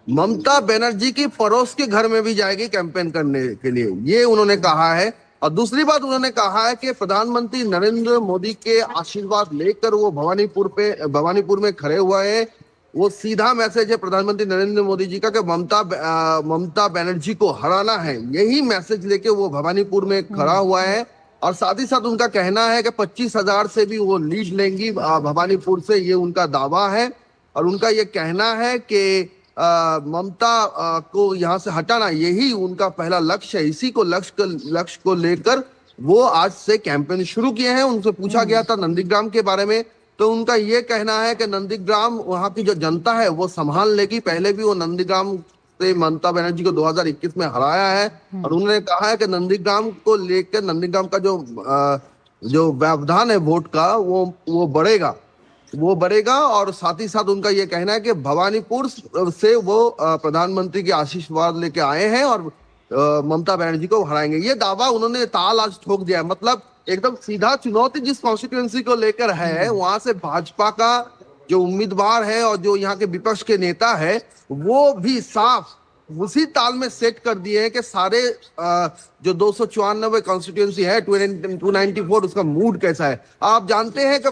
ममता बनर्जी की पड़ोस के घर में भी जाएगी कैंपेन करने के लिए, ये उन्होंने कहा है। और दूसरी बात उन्होंने कहा है कि प्रधानमंत्री नरेंद्र मोदी के आशीर्वाद लेकर वो भवानीपुर में खड़े हुए हैं। वो सीधा मैसेज है प्रधानमंत्री नरेंद्र मोदी जी का कि ममता बनर्जी को हराना है, यही मैसेज लेके वो भवानीपुर में खड़ा हुआ है। और साथ ही साथ उनका कहना है कि 25,000 से भी वो लीड लेंगी भवानीपुर से, ये उनका दावा है। और उनका ये कहना है कि ममता को यहाँ से हटाना यही उनका पहला लक्ष्य है। इसी को लक्ष्य को लेकर वो आज से कैंपेन शुरू किए हैं। उनसे पूछा गया था नंदीग्राम के बारे में, तो उनका ये कहना है कि नंदीग्राम वहाँ की जो जनता है वो संभाल लेगी। पहले भी वो नंदीग्राम से ममता बनर्जी को 2021 में हराया है और उन्होंने कहा है कि नंदीग्राम को लेकर नंदीग्राम का जो व्यवधान है वोट का वो बढ़ेगा। और साथ ही साथ उनका ये कहना है कि भवानीपुर से वो प्रधानमंत्री के आशीर्वाद लेके आए हैं और ममता बनर्जी को हराएंगे, ये दावा उन्होंने ताल आज ठोक दिया है। मतलब एकदम सीधा चुनौती जिस कॉन्स्टिट्यूएंसी को लेकर है, वहां से भाजपा का जो उम्मीदवार है और जो यहाँ के विपक्ष के नेता है वो भी साफ उसी ताल में सेट कर दिए हैं कि सारे जो 294 कॉन्स्टिट्यूएंसी है 294 उसका मूड कैसा है। आप जानते हैं कि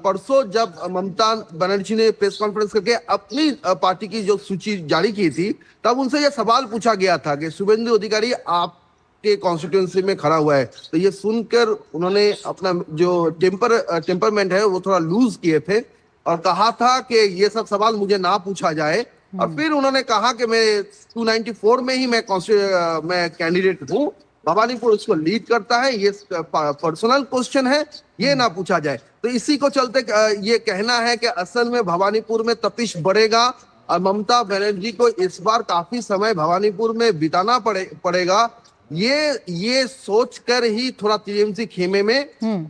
परसों जब ममता बनर्जी ने प्रेस कॉन्फ्रेंस करके अपनी पार्टी की जो सूची जारी की थी, तब उनसे यह सवाल पूछा गया था कि शुभेंदु अधिकारी आपके कॉन्स्टिट्यूएंसी में खड़ा हुआ है। तो ये सुनकर उन्होंने अपना जो टेम्परमेंट है वो थोड़ा लूज किए थे और कहा था कि ये सब सवाल मुझे ना पूछा जाए। और फिर उन्होंने कहा कि मैं 294 में ही मैं कैंडिडेट हूँ, भवानीपुर उसको लीड करता है, ये पर्सनल क्वेश्चन है, ये ना पूछा जाए। तो इसी को चलते ये कहना है कि असल में भवानीपुर में तपिश बढ़ेगा और ममता बनर्जी को इस बार काफी समय भवानीपुर में बिताना पड़ेगा। ये सोचकर ही थोड़ा टीएमसी खेमे में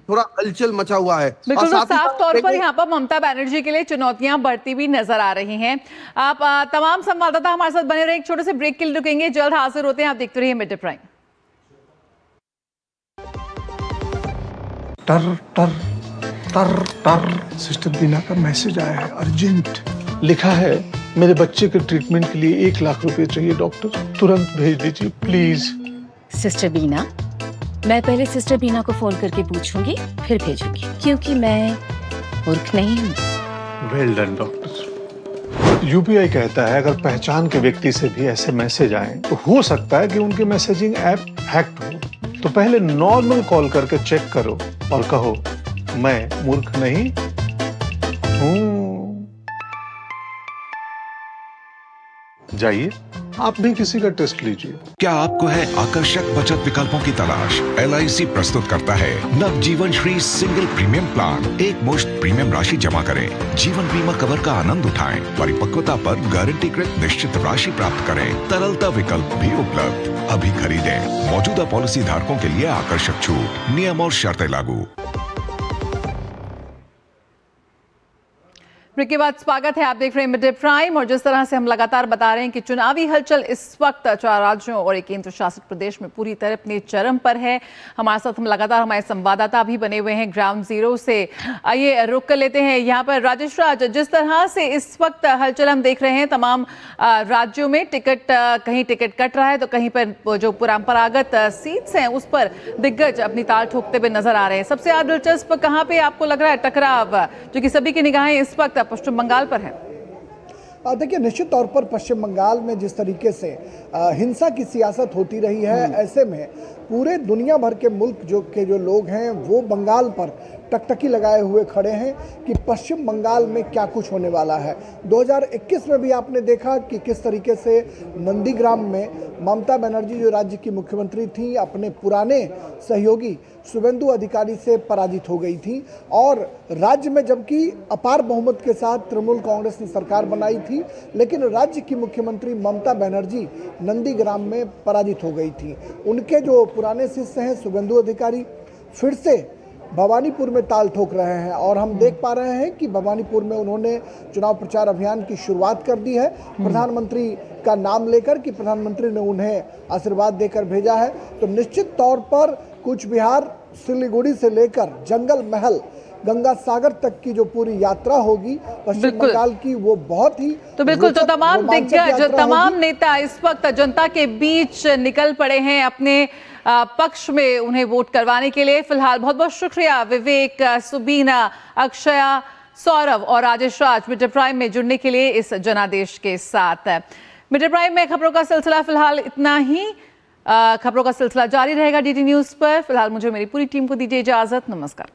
थोड़ा हलचल मचा हुआ है। बिल्कुल, तो साफ तौर पर यहाँ पर ममता बनर्जी के लिए चुनौतियां बढ़ती हुई नजर आ रही हैं। आप तमाम संवाददाता हमारे साथ बने रहे, एक छोटे से ब्रेक के लिए रुकेंगे, जल्द हाजिर होते हैं। आप देखते रहिए मिड डे प्राइम। टर टर टर टर सिस्टर बीना का मैसेज आया है, अर्जेंट लिखा है, मेरे बच्चे के ट्रीटमेंट के लिए 1 लाख रुपए चाहिए डॉक्टर, तुरंत भेज दीजिए प्लीज। सिस्टर बीना, मैं पहले सिस्टर बीना को फोन करके पूछूंगी फिर भेजूंगी, क्योंकि मैं मूर्ख नहीं हूँ। Well done doctor. यूपीआई कहता है अगर पहचान के व्यक्ति से भी ऐसे मैसेज आए तो हो सकता है कि उनके मैसेजिंग ऐप हैक्ड हो। तो पहले नॉर्मल कॉल करके चेक करो और कहो मैं मूर्ख नहीं हूँ। जाइए आप भी किसी का टेस्ट लीजिए। क्या आपको है आकर्षक बचत विकल्पों की तलाश? LIC प्रस्तुत करता है नवजीवन श्री सिंगल प्रीमियम प्लान। एक मुश्त प्रीमियम राशि जमा करें, जीवन बीमा कवर का आनंद उठाएं, परिपक्वता पर गारंटीकृत निश्चित राशि प्राप्त करें, तरलता विकल्प भी उपलब्ध। अभी खरीदें। मौजूदा पॉलिसी धारकों के लिए आकर्षक छूट, नियम और शर्तें लागू। ब्रेक के बाद स्वागत है, आप देख रहे हैं मिड डे प्राइम। और जिस तरह से हम लगातार बता रहे हैं कि चुनावी हलचल इस वक्त 4 राज्यों और एक केंद्र शासित प्रदेश में पूरी तरह अपने चरम पर है। हमारे साथ हम लगातार हमारे संवाददाता भी बने हुए हैं ग्राउंड जीरो से। आइए रुक कर लेते हैं यहाँ पर राजेश राज, जिस तरह से इस वक्त हलचल हम देख रहे हैं तमाम राज्यों में, कहीं टिकट कट रहा है तो कहीं पर जो परंपरागत सीट्स हैं उस पर दिग्गज अपनी ताल ठोकते हुए नजर आ रहे हैं। सबसे ज्यादा दिलचस्प कहाँ पे आपको लग रहा है टकराव, जो कि सभी की निगाहें इस वक्त पश्चिम बंगाल पर है? देखिए, निश्चित तौर पर पश्चिम बंगाल में जिस तरीके से हिंसा की सियासत होती रही है, ऐसे में पूरे दुनिया भर के मुल्क जो लोग हैं वो बंगाल पर टकटकी लगाए हुए खड़े हैं कि पश्चिम बंगाल में क्या कुछ होने वाला है। 2021 में भी आपने देखा कि किस तरीके से नंदीग्राम में ममता बनर्जी जो राज्य की मुख्यमंत्री थी अपने पुराने सहयोगी शुभेंदु अधिकारी से पराजित हो गई थी और राज्य में जबकि अपार बहुमत के साथ तृणमूल कांग्रेस ने सरकार बनाई थी, लेकिन राज्य की मुख्यमंत्री ममता बनर्जी नंदीग्राम में पराजित हो गई थी। उनके जो पुराने शिष्य हैं शुभेंदु अधिकारी फिर से भवानीपुर में ताल ठोक रहे हैं और हम देख पा रहे हैं कि भवानीपुर में उन्होंने चुनाव प्रचार अभियान की शुरुआत कर दी है, प्रधानमंत्री का नाम लेकर कि प्रधानमंत्री ने उन्हें आशीर्वाद देकर भेजा है। तो निश्चित तौर पर कूच बिहार सिलीगुड़ी से लेकर जंगल महल गंगा सागर तक की जो पूरी यात्रा होगी पश्चिम बंगाल की वो बहुत ही तो बिल्कुल तो तमाम दिग्गज तमाम नेता इस वक्त जनता के बीच निकल पड़े हैं अपने पक्ष में उन्हें वोट करवाने के लिए। फिलहाल बहुत बहुत शुक्रिया विवेक, सुबीना, अक्षया, सौरभ और राजेश राज मिड प्राइम में जुड़ने के लिए इस जनादेश के साथ। मिड प्राइम में खबरों का सिलसिला फिलहाल इतना ही। खबरों का सिलसिला जारी रहेगा डीडी न्यूज पर। फिलहाल मुझे मेरी पूरी टीम को दीजिए इजाजत। नमस्कार।